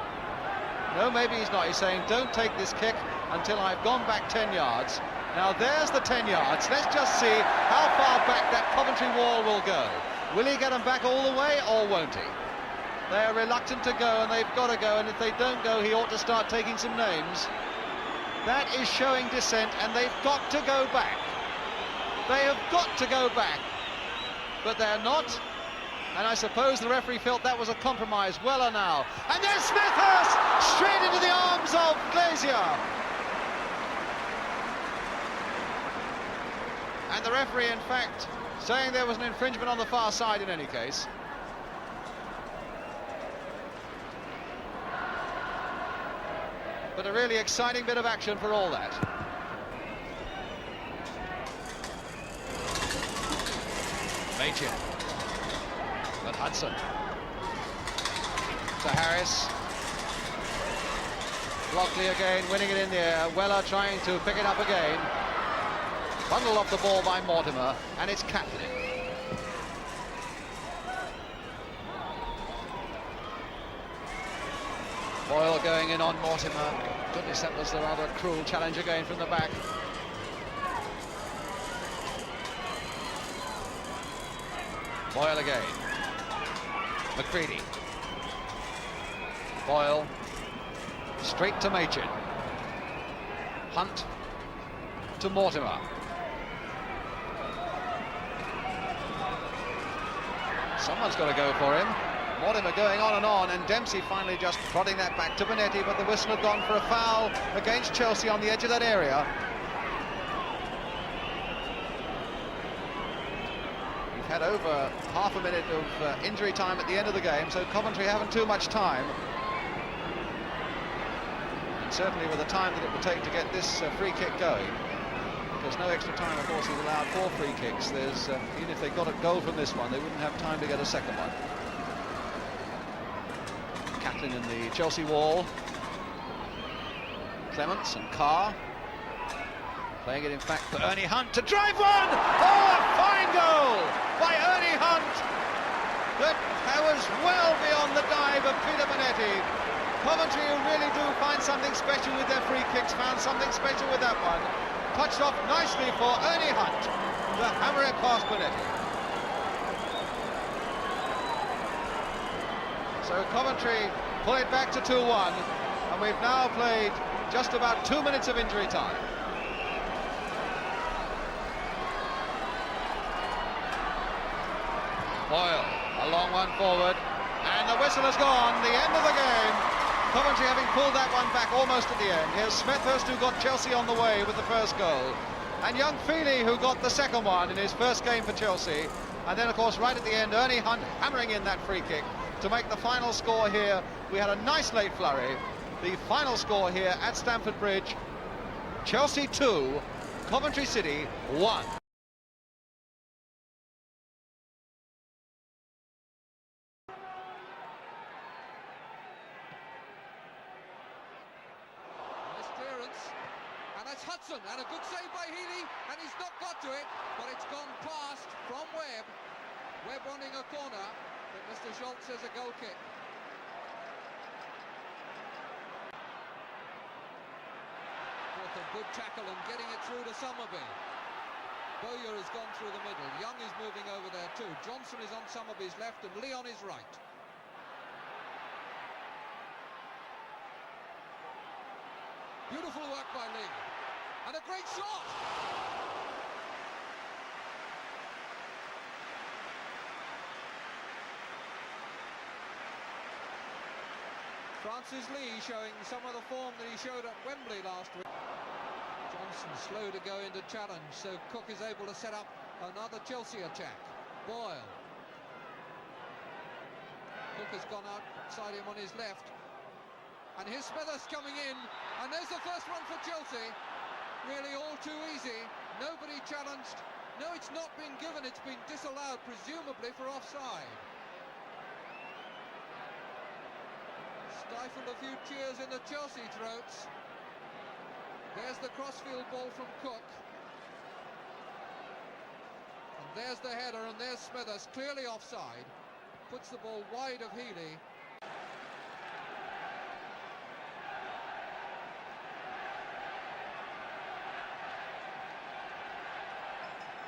No, maybe he's not. He's saying don't take this kick until I've gone back 10 yards. Now there's the 10 yards. Let's just see how far back that Coventry wall will go. Will he get them back all the way, or won't he? They are reluctant to go, and they've got to go, and if they don't go, he ought to start taking some names. That is showing dissent, and they've got to go back. They have got to go back, but they're not, and I suppose the referee felt that was a compromise. Weller now, and there's Smethurst straight into the arms of Glazier. And the referee, in fact, saying there was an infringement on the far side in any case. But a really exciting bit of action for all that. Machin. But Hudson. To Harris. Blockley again, winning it in the air. Weller trying to pick it up again. Bundled off the ball by Mortimer, and it's Catlin. Boyle going in on Mortimer. Goodness, that was a rather cruel challenge again from the back. Boyle again. McCready. Boyle. Straight to Machin. Hunt to Mortimer. Someone's got to go for him. Mortimer going on, and Dempsey finally just prodding that back to Bonetti, but the whistle had gone for a foul against Chelsea on the edge of that area. We've had over half a minute of injury time at the end of the game, so Coventry haven't too much time. And certainly with the time that it will take to get this free kick going, There's no extra time, of course, is allowed for free kicks. There's even if they got a goal from this one, they wouldn't have time to get a second one. Catlin in the Chelsea wall. Clements and Carr. Playing it, in fact, for Ernie Hunt to drive one! Oh, a fine goal by Ernie Hunt! That was well beyond the dive of Peter Bonetti. Coventry, who really do find something special with their free kicks, found something special with that one. Touched off nicely for Ernie Hunt to hammer it past Bonetti. So Coventry pull it back to 2-1, and we've now played just about 2 minutes of injury time. Boyle, a long one forward, and the whistle has gone, the end of the game. Coventry having pulled that one back almost at the end. Here's Smethurst, who got Chelsea on the way with the first goal, and young Feely, who got the second one in his first game for Chelsea. And then, of course, right at the end, Ernie Hunt hammering in that free kick to make the final score here. We had a nice late flurry. The final score here at Stamford Bridge, Chelsea 2, Coventry City 1. Hudson, and a good save by Healy, and he's not got to it, but it's gone past from Webb. Webb running a corner, but Mr. Schultz says a goal kick. With a good tackle and getting it through to Summerby. Bowyer has gone through the middle. Young is moving over there too. Johnson is on Summerby's left and Lee on his right. Beautiful work by Lee. And a great shot! Francis Lee showing some of the form that he showed at Wembley last week. Johnson slow to go into challenge, so Cook is able to set up another Chelsea attack. Boyle. Cook has gone outside him on his left. And here's Smethurst coming in, and there's the first one for Chelsea. Really all too easy, nobody challenged. No, it's not been given, it's been disallowed, presumably for offside. Stifled a few cheers in the Chelsea throats. There's the crossfield ball from Cook. And there's the header, and there's Smethurst, clearly offside. Puts the ball wide of Healy.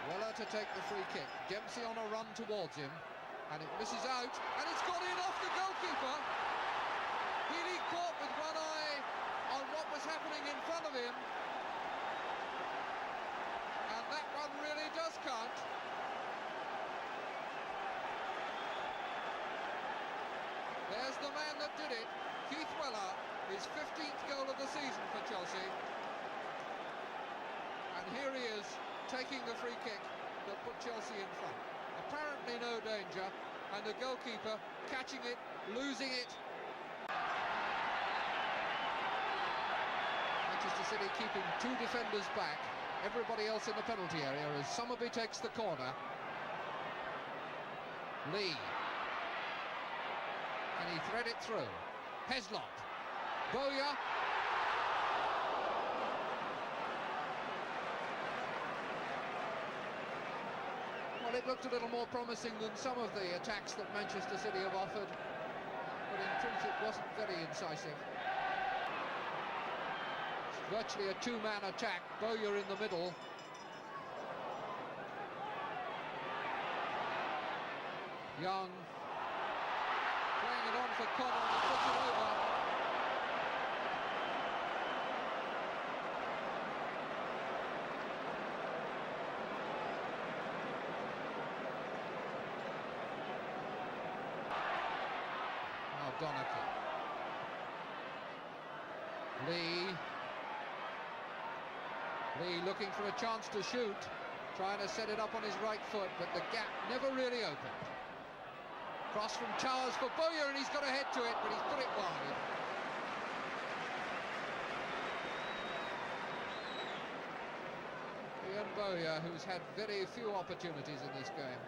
Weller to take the free kick. Dempsey on a run towards him, and it misses out, and it's gone in off the goalkeeper. Healy caught with one eye on what was happening in front of him, and that one really does count. There's the man that did it, Keith Weller, his 15th goal of the season for Chelsea, and here he is, taking the free kick that put Chelsea in front. Apparently no danger, and the goalkeeper catching it, losing it. Manchester City keeping two defenders back, everybody else in the penalty area as Summerby takes the corner. Lee. Can he thread it through? Heslop. Bowyer. Well, it looked a little more promising than some of the attacks that Manchester City have offered, but in truth it wasn't very incisive. It's virtually a two-man attack, Bowyer in the middle. Young playing it on for Connor, and he puts it over. Donachie. Lee looking for a chance to shoot, trying to set it up on his right foot, but the gap never really opened. Cross from Towers for Bowyer, and he's got to head to it, but he's put it wide. Ian Bowyer, who's had very few opportunities in this game.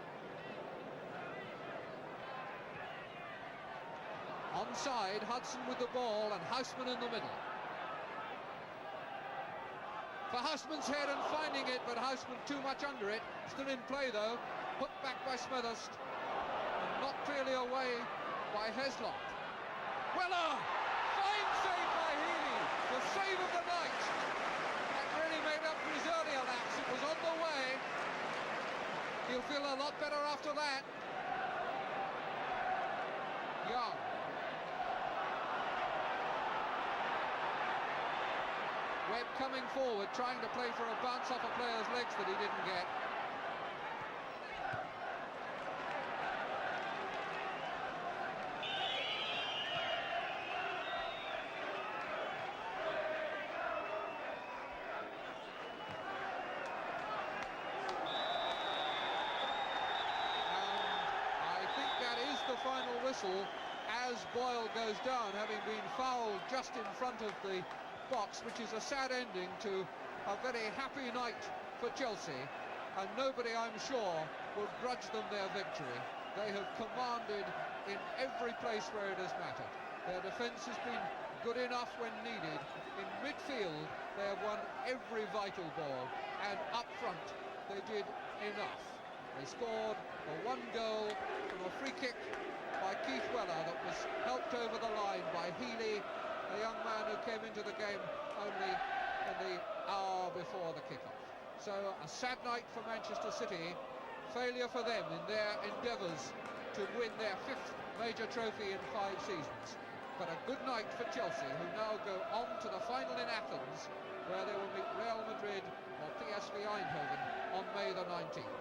Onside, Hudson with the ball and Houseman in the middle. For Houseman's head and finding it, but Houseman too much under it. Still in play though, put back by Smethurst and not clearly away by Heslop. Weller! Fine save by Healy, the save of the night. That really made up for his earlier lapse. It was on the way. He'll feel a lot better after that. Young. Webb coming forward, trying to play for a bounce off a player's legs that he didn't get. I think that is the final whistle as Boyle goes down, having been fouled just in front of the box, which is a sad ending to a very happy night for Chelsea, and nobody, I'm sure, will grudge them their victory. They have commanded in every place where it has mattered. Their defence has been good enough when needed. In midfield, they have won every vital ball, and up front, they did enough. They scored a one goal from a free kick by Keith Weller that was helped over the line by Healy, a young man who came into the game only in the hour before the kickoff. So a sad night for Manchester City, failure for them in their endeavours to win their 5th major trophy in 5 seasons. But a good night for Chelsea, who now go on to the final in Athens, where they will meet Real Madrid or PSV Eindhoven on May the 19th.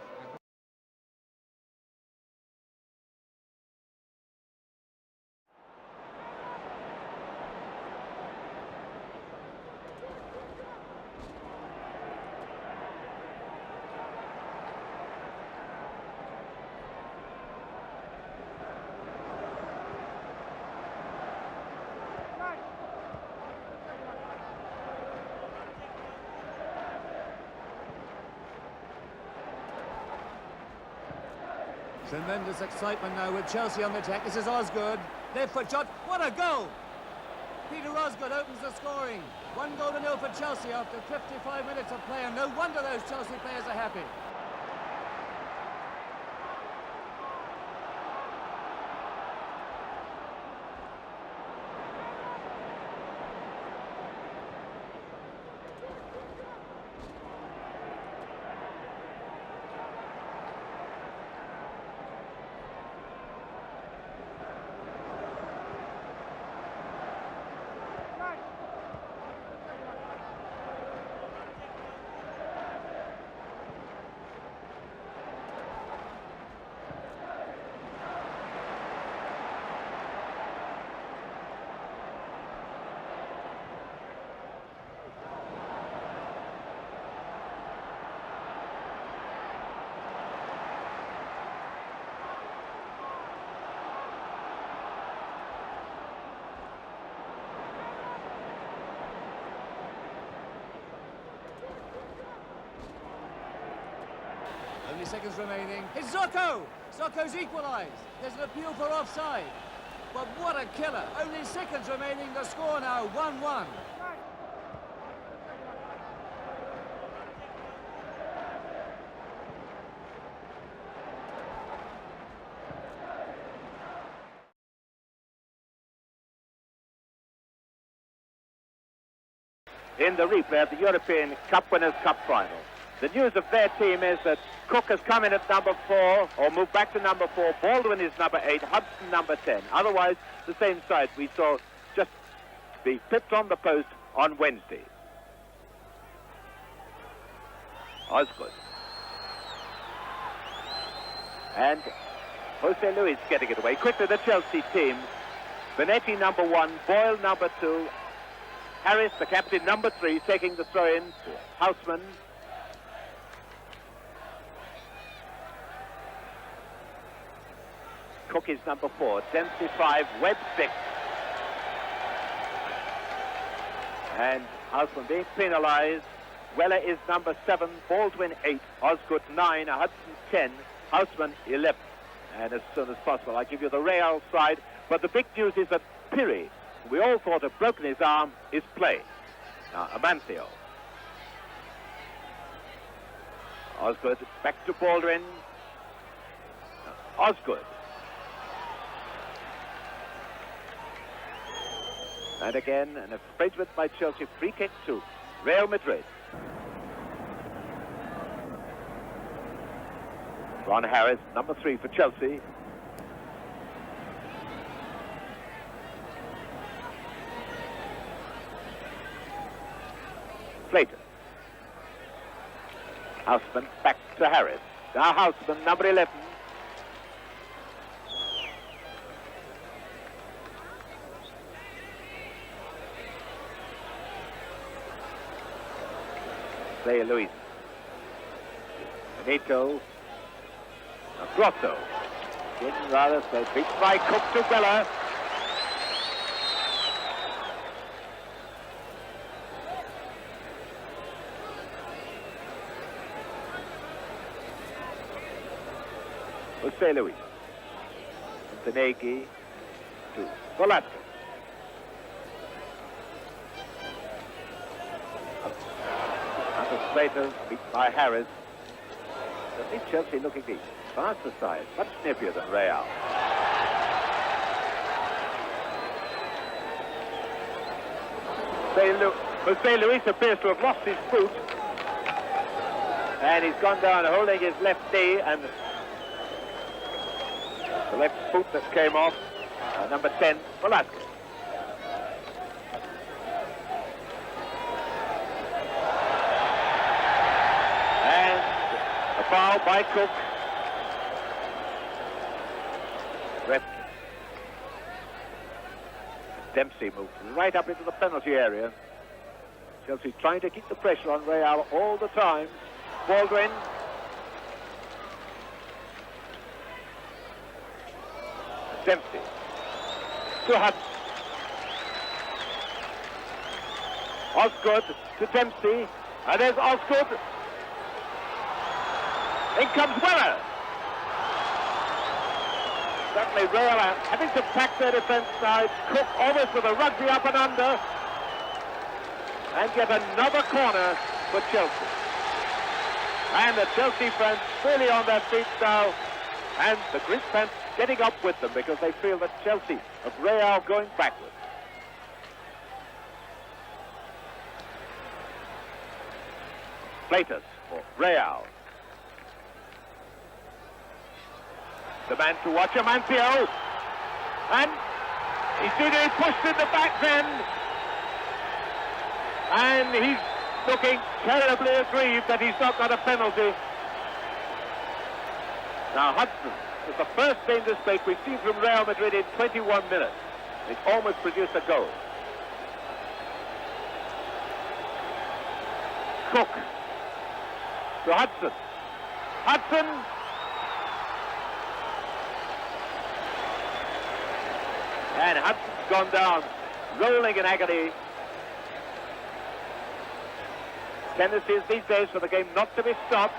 Tremendous excitement now with Chelsea on the attack. This is Osgood. Left foot shot. What a goal! Peter Osgood opens the scoring. 1-0 for Chelsea after 55 minutes of play, and no wonder those Chelsea players are happy. Only seconds remaining. It's Zocco! Zocco's equalised. There's an appeal for offside. But what a killer. Only seconds remaining. The score now 1-1. In the replay of the European Cup Winners' Cup final. The news of their team is that Cook has come in at number 4, or moved back to number 4. Baldwin is number 8, Hudson number 10. Otherwise, the same side we saw just be pipped on the post on Wednesday. Osgood. And Jose Luis getting it away. Quickly, the Chelsea team. Benetti number 1, Boyle number 2, Harris, the captain, number 3, taking the throw-in. Houseman. Cook is number 4, Dempsey 5, Webb 6. And Houseman being penalised. Weller is number 7, Baldwin 8, Osgood 9, Hudson 10, Houseman 11. And as soon as possible, I give you the Real side. But the big news is that Pirri, who we all thought had broken his arm, is playing. Now, Amancio. Osgood back to Baldwin. Osgood. And again, an infringement by Chelsea. Free kick to Real Madrid. Ron Harris, number 3 for Chelsea. Slater. Houseman back to Harris. Now Houseman, number 11. Zé Luis. Benito. Grosso. In rather so big by Cook to Weller. Jose Luis. Montenegri to Velasquez. Under Slater, beat by Harris. Certainly Chelsea looking the faster side, much sniffier than Real. Jose Luis appears to have lost his boot. And he's gone down holding his left knee, and the left boot that came off, number 10, Velasquez. And a foul by Cook. Ref. Dempsey moves right up into the penalty area. Chelsea trying to keep the pressure on Real all the time. Baldwin. Dempsey. To Hudson. Osgood to Dempsey. And there's Osgood. In comes Weller. Certainly Real having to pack their defence side. Cook almost with a rugby up and under. And get another corner for Chelsea. And the Chelsea fans really on their feet now. And the Greek fans getting up with them because they feel that Chelsea of Real going backwards. Fleitas for Real. The man to watch, Amancio. And he's being pushed in the back then. And he's looking terribly aggrieved that he's not got a penalty. Now Hudson is the first dangerous break we've seen from Real Madrid in 21 minutes. It almost produced a goal. Cook to Hudson. Hudson. And Hudson's gone down, rolling in agony. Tendencies these days for the game not to be stopped.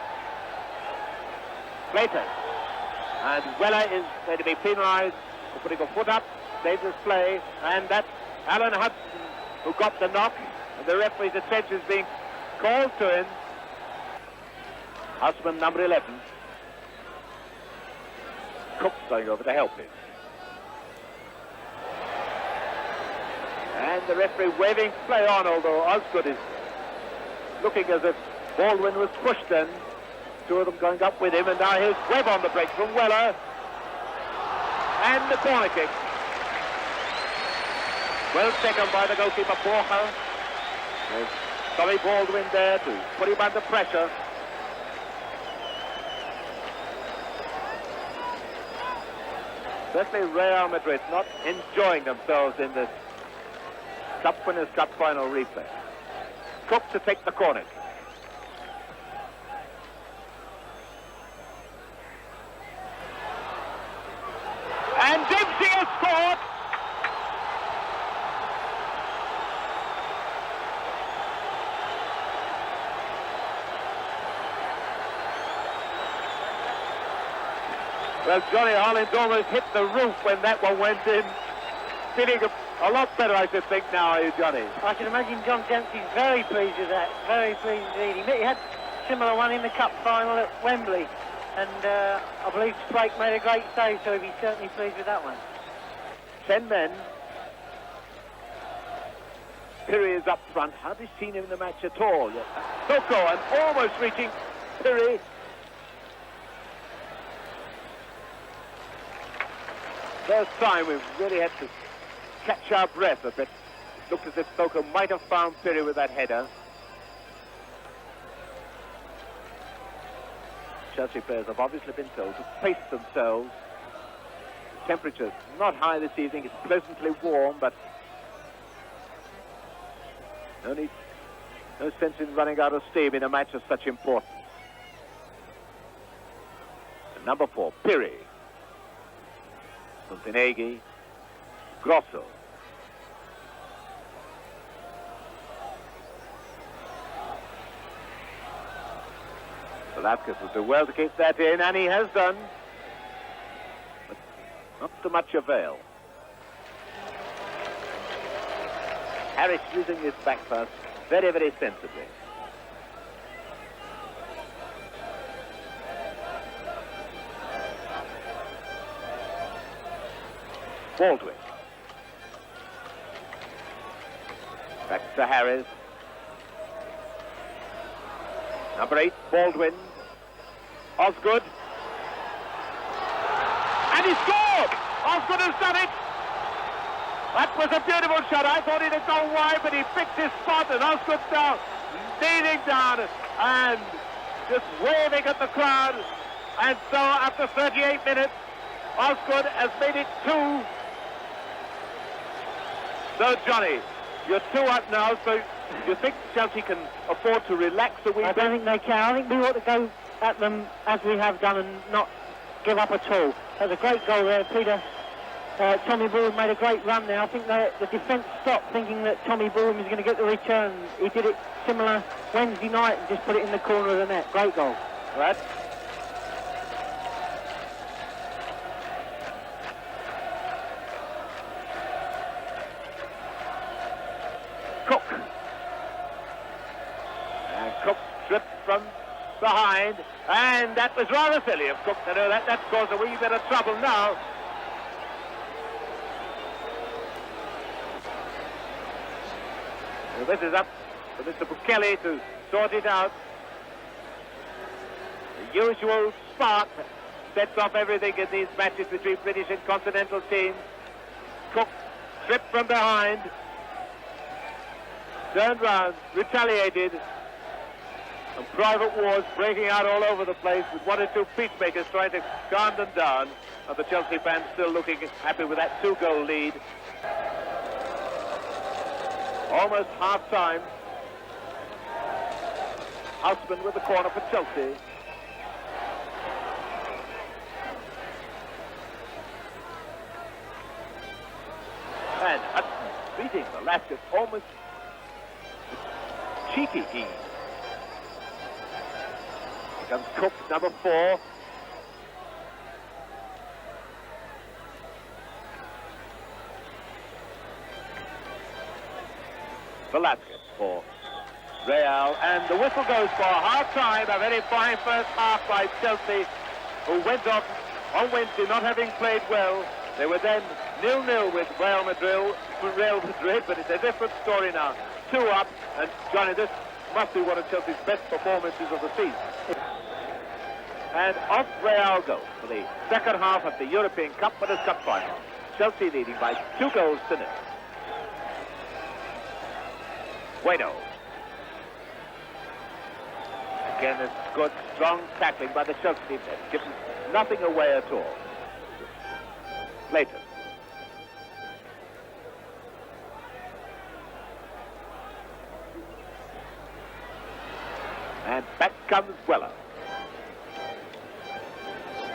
Slater. And Weller is going to be penalised for putting a foot up. Dangerous play. And that's Alan Hudson who got the knock. And the referee's attention is being called to him. Houseman, number 11. Cook going over to help him. And the referee waving play on, although Osgood is looking as if Baldwin was pushed in. Two of them going up with him, and now here's Webb on the break from Weller. And the corner kick. Well taken by the goalkeeper, Borja. There's Tommy Baldwin there to put him under pressure. Certainly Real Madrid not enjoying themselves in this Cup Winners' Cup final replay. Cook to take the corner. And Dempsey has scored! Well, Johnny Holland almost hit the roof when that one went in. Feeling a lot better, I should think, now, are you, Johnny? I can imagine John Dempsey's very pleased with that. Very pleased indeed. He had a similar one in the cup final at Wembley. And I believe Sprake made a great save, so he'd be certainly pleased with that one. 10 men. Pirri is up front. Hardly seen him in the match at all yet. Soko and almost reaching Pirri. First time we've really had to catch our breath a bit. It looked as if Soko might have found Pirri with that header. Chelsea players have obviously been told to pace themselves. The temperature's not high this evening. It's pleasantly warm, but no sense in running out of steam in a match of such importance. And number 4, Pirri. Monteneghi, Grosso. Velasquez will do well to keep that in, and he has done. But not to much avail. Harris using this back pass very, very sensibly. Baldwin. Back to Harris. Number 8, Baldwin. Osgood. And he scored! Osgood has done it! That was a beautiful shot. I thought he'd have gone wide, but he picked his spot, and Osgood down, kneeling down and just waving at the crowd. And so after 38 minutes, Osgood has made it 2. So, Johnny, you're 2 up now, so you think Chelsea can afford to relax a wee bit? I don't think they can. I think we ought to go at them as we have done and not give up at all. That's a great goal there, Peter. Tommy Bullen made a great run there. I think the defence stopped thinking that Tommy Bullen was going to get the return. He did it similar Wednesday night and just put it in the corner of the net. Great goal. Right. Cook. And Cook stripped from behind, and that was rather silly of Cook to do that. That's caused a wee bit of trouble now. Well, this is up to Mr. Bukele to sort it out. The usual spark sets off everything in these matches between British and continental teams. Cook stripped from behind. Turned round, retaliated, and private wars breaking out all over the place with 1 or 2 peacemakers trying to calm them down, and the Chelsea fans still looking happy with that 2-goal lead. Almost half-time. Houseman with the corner for Chelsea. And Hudson beating Velasquez almost cheeky ease. Here comes Cook, number 4. Velasquez for Real, and the whistle goes for half-time. A very fine first half by Chelsea, who went off on Wednesday not having played well. They were then 0-0 with Real Madrid, but it's a different story now. 2 up, and Johnny, this must be one of Chelsea's best performances of the season. And off Real goes for the second half of the European Cup Winners' Cup final. Chelsea leading by 2-0. Bueno. Again, it's good, strong tackling by the Chelsea defense, giving nothing away at all. Later. And back comes Weller.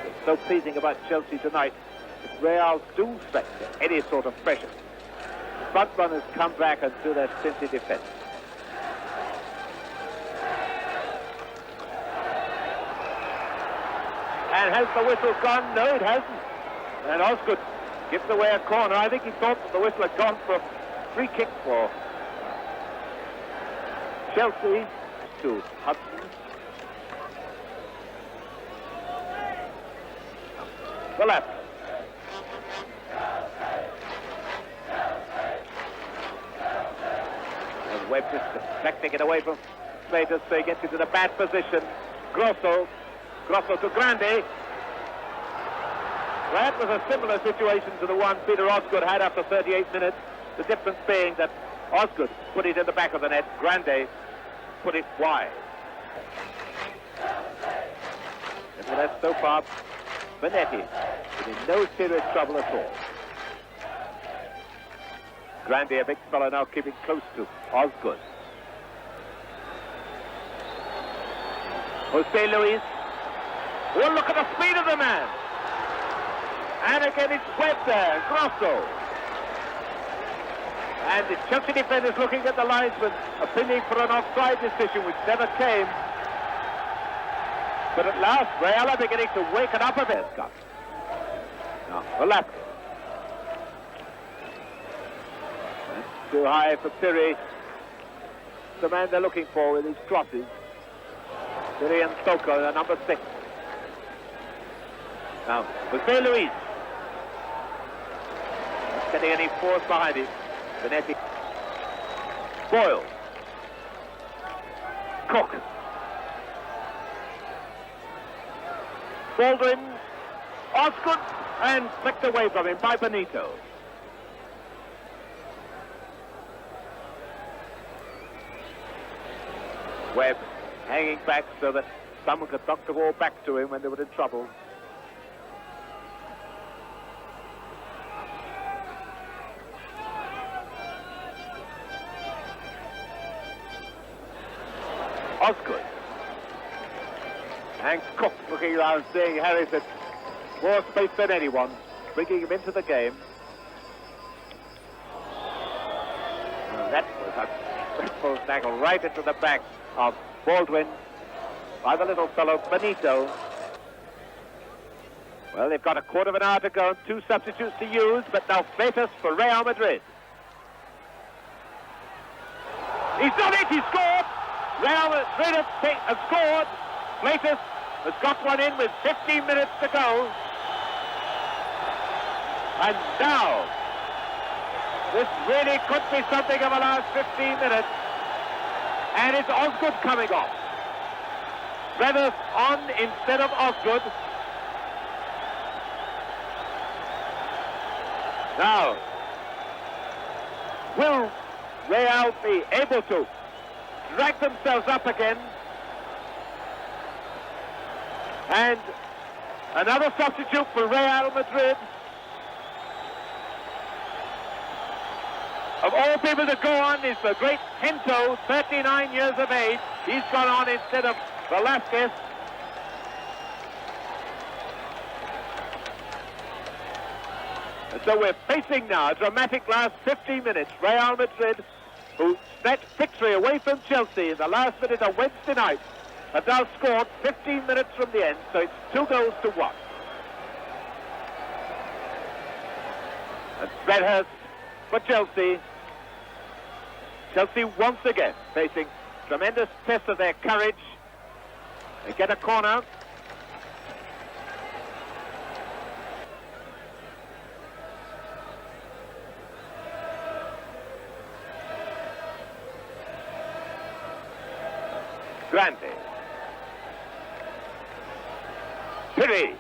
It's so pleasing about Chelsea tonight. If Real do threaten any sort of pressure, the front runners come back and do their stinty defense. And has the whistle gone? No, it hasn't. And Osgood gives away a corner. I think he thought that the whistle had gone for a free kick for Chelsea to Hudson. The left. And Webb just deflecting it away from Slater, so he gets into the bad position. Grosso to Grande. That was a similar situation to the one Peter Osgood had after 38 minutes. The difference being that Osgood put it in the back of the net, Grande put it wide. Nevertheless, so far, Vanetti is in no serious trouble at all. Grande, a big fellow, now keeping close to Osgood. Jose Luis. Oh, look at the speed of the man. And again it's Webb there, Grosso. And the Chelsea defenders looking at the linesman, appealing for an offside decision which never came. But at last, Real are beginning to waken up a bit. Now, Velasquez. That's too high for Piri. The man they're looking for with his crosses. Piri and Soko, the number 6. Now, Jose Luis. Not getting any force behind him. Vanetti. Boyle. Cook. Baldwin. Osgood. And flicked away from him by Benito. Webb hanging back so that someone could knock the ball back to him when they were in trouble. Osgood. And Cook looking around, seeing Harris had more space than anyone, bringing him into the game. And that was a dreadful tackle right into the back of Baldwin by the little fellow Benito. Well, they've got a quarter of an hour to go and 2 substitutes to use, but now Freitas for Real Madrid. He's done it, he scored! Real Madrid has scored. Freitas has got one in with 15 minutes to go. And now, this really could be something of a last 15 minutes. And it's Osgood coming off. Brothers on instead of Osgood. Now, will Real be able to drag themselves up again? And another substitute for Real Madrid. Of all people to go on is the great Pinto, 39 years of age. He's gone on instead of Velasquez. And so we're facing now a dramatic last 15 minutes. Real Madrid, who snatched victory away from Chelsea in the last minute of Wednesday night, have now scored 15 minutes from the end, so it's 2-1. And Redhurst for Chelsea. Chelsea once again facing tremendous test of their courage. They get a corner. Grande. Piri.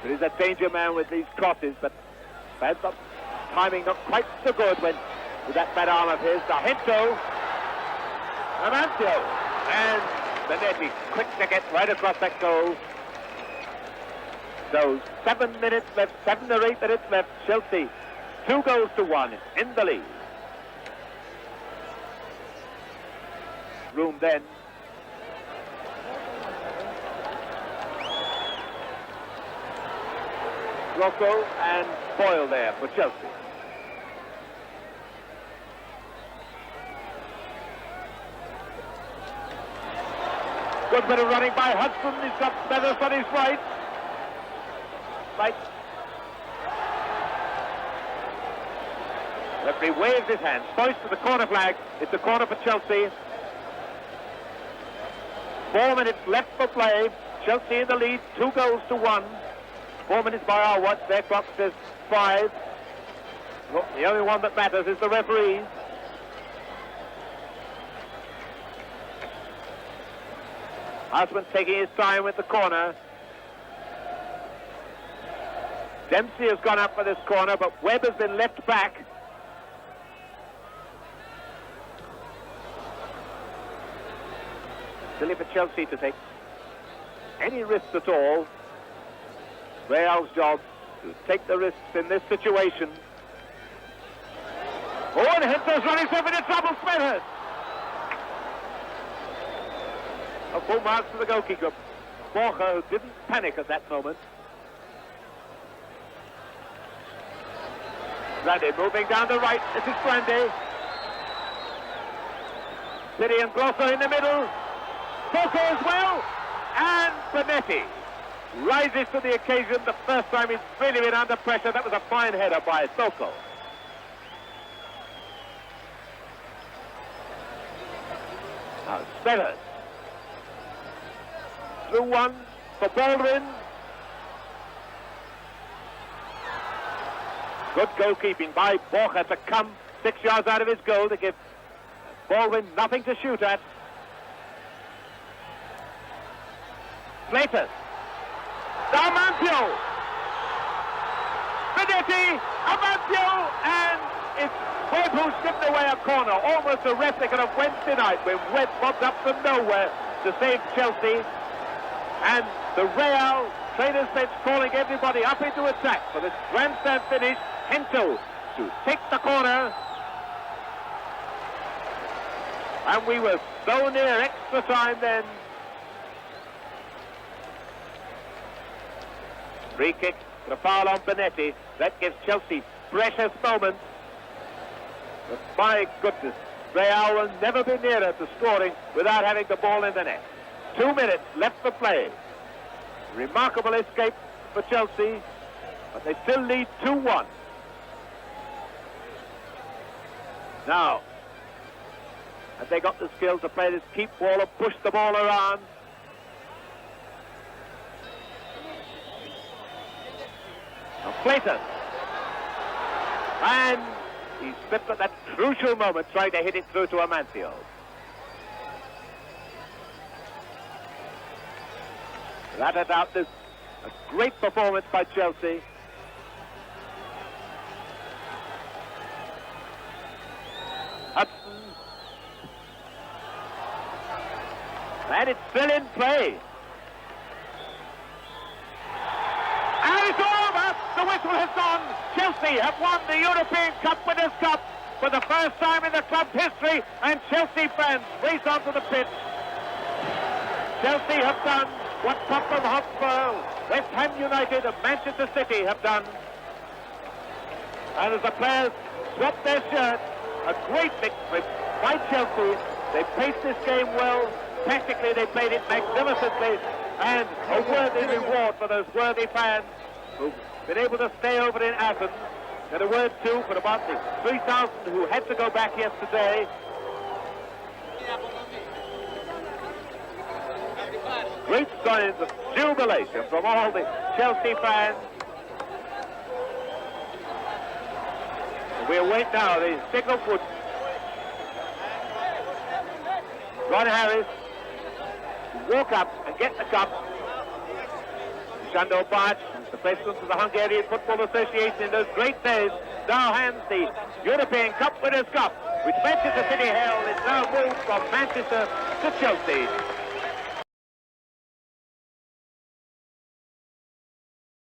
Piri's a danger man with these crosses, but perhaps the timing not quite so good when with that bad arm of his. Sargento. Amancio. And Vanetti, quick to get right across that goal. So 7 minutes left, 7 or 8 minutes left. Chelsea 2-1 in the lead. Room then. Grosso and Boyle there for Chelsea. Good bit of running by Hudson. He's got Smethurst on his right. Right. Referee waves his hand, points to the corner flag. It's a corner for Chelsea. 4 minutes left for play. Chelsea in the lead, 2-1. 4 minutes by our watch. Their clock says 5. Well, the only one that matters is the referee. Husband taking his time with the corner. Dempsey has gone up for this corner, but Webb has been left back. Silly for Chelsea to take any risks at all. Real's job to take the risks in this situation. Oh, and Hender's running himself into trouble. Smithers. A full mark to the goalkeeper. Borja, who didn't panic at that moment. Brandy moving down the right. This is Brandy. City and Grosso in the middle. Soko as well. And Bonetti rises to the occasion. The first time he's really been under pressure. That was a fine header by Soko. Now Smithers. Through one for Baldwin. Good goalkeeping by Borja to come 6 yards out of his goal to give Baldwin nothing to shoot at. Slater. Amancio. Bonetti. Amancio. And it's Webb who stripped away a corner. Almost a replica of Wednesday night when Webb popped up from nowhere to save Chelsea. And the Real trainers' bench calling everybody up into attack for this grandstand finish. Hento to take the corner. And we were so near extra time then. Free kick, the foul on Bonetti. That gives Chelsea precious moments. But my goodness, Real will never be nearer to scoring without having the ball in the net. 2 minutes left for play. Remarkable escape for Chelsea, but they still lead 2-1. Now, have they got the skill to play this keep ball and push the ball around? Now Plater. And he slipped at that crucial moment trying to hit it through to Amancio. Without a doubt, this a great performance by Chelsea. Hudson. And it's still in play. And it's over! The whistle has gone. Chelsea have won the European Cup Winners' Cup for the first time in the club's history, and Chelsea fans race onto the pitch. Chelsea have done what Tottenham Hotspur, West Ham United and Manchester City have done. And as the players swap their shirts, a great victory by Chelsea. They paced this game well. Tactically, they played it magnificently. And a worthy reward for those worthy fans who've been able to stay over in Athens. And a word, too, for about the 3,000 who had to go back yesterday. Great signs of jubilation from all the Chelsea fans. We await now the signal for Ron Harris to walk up and get the cup. Sándor Bács, the president of the Hungarian Football Association in those great days, now hands the European Cup Winners' Cup, which Manchester City held. It's now moved from Manchester to Chelsea.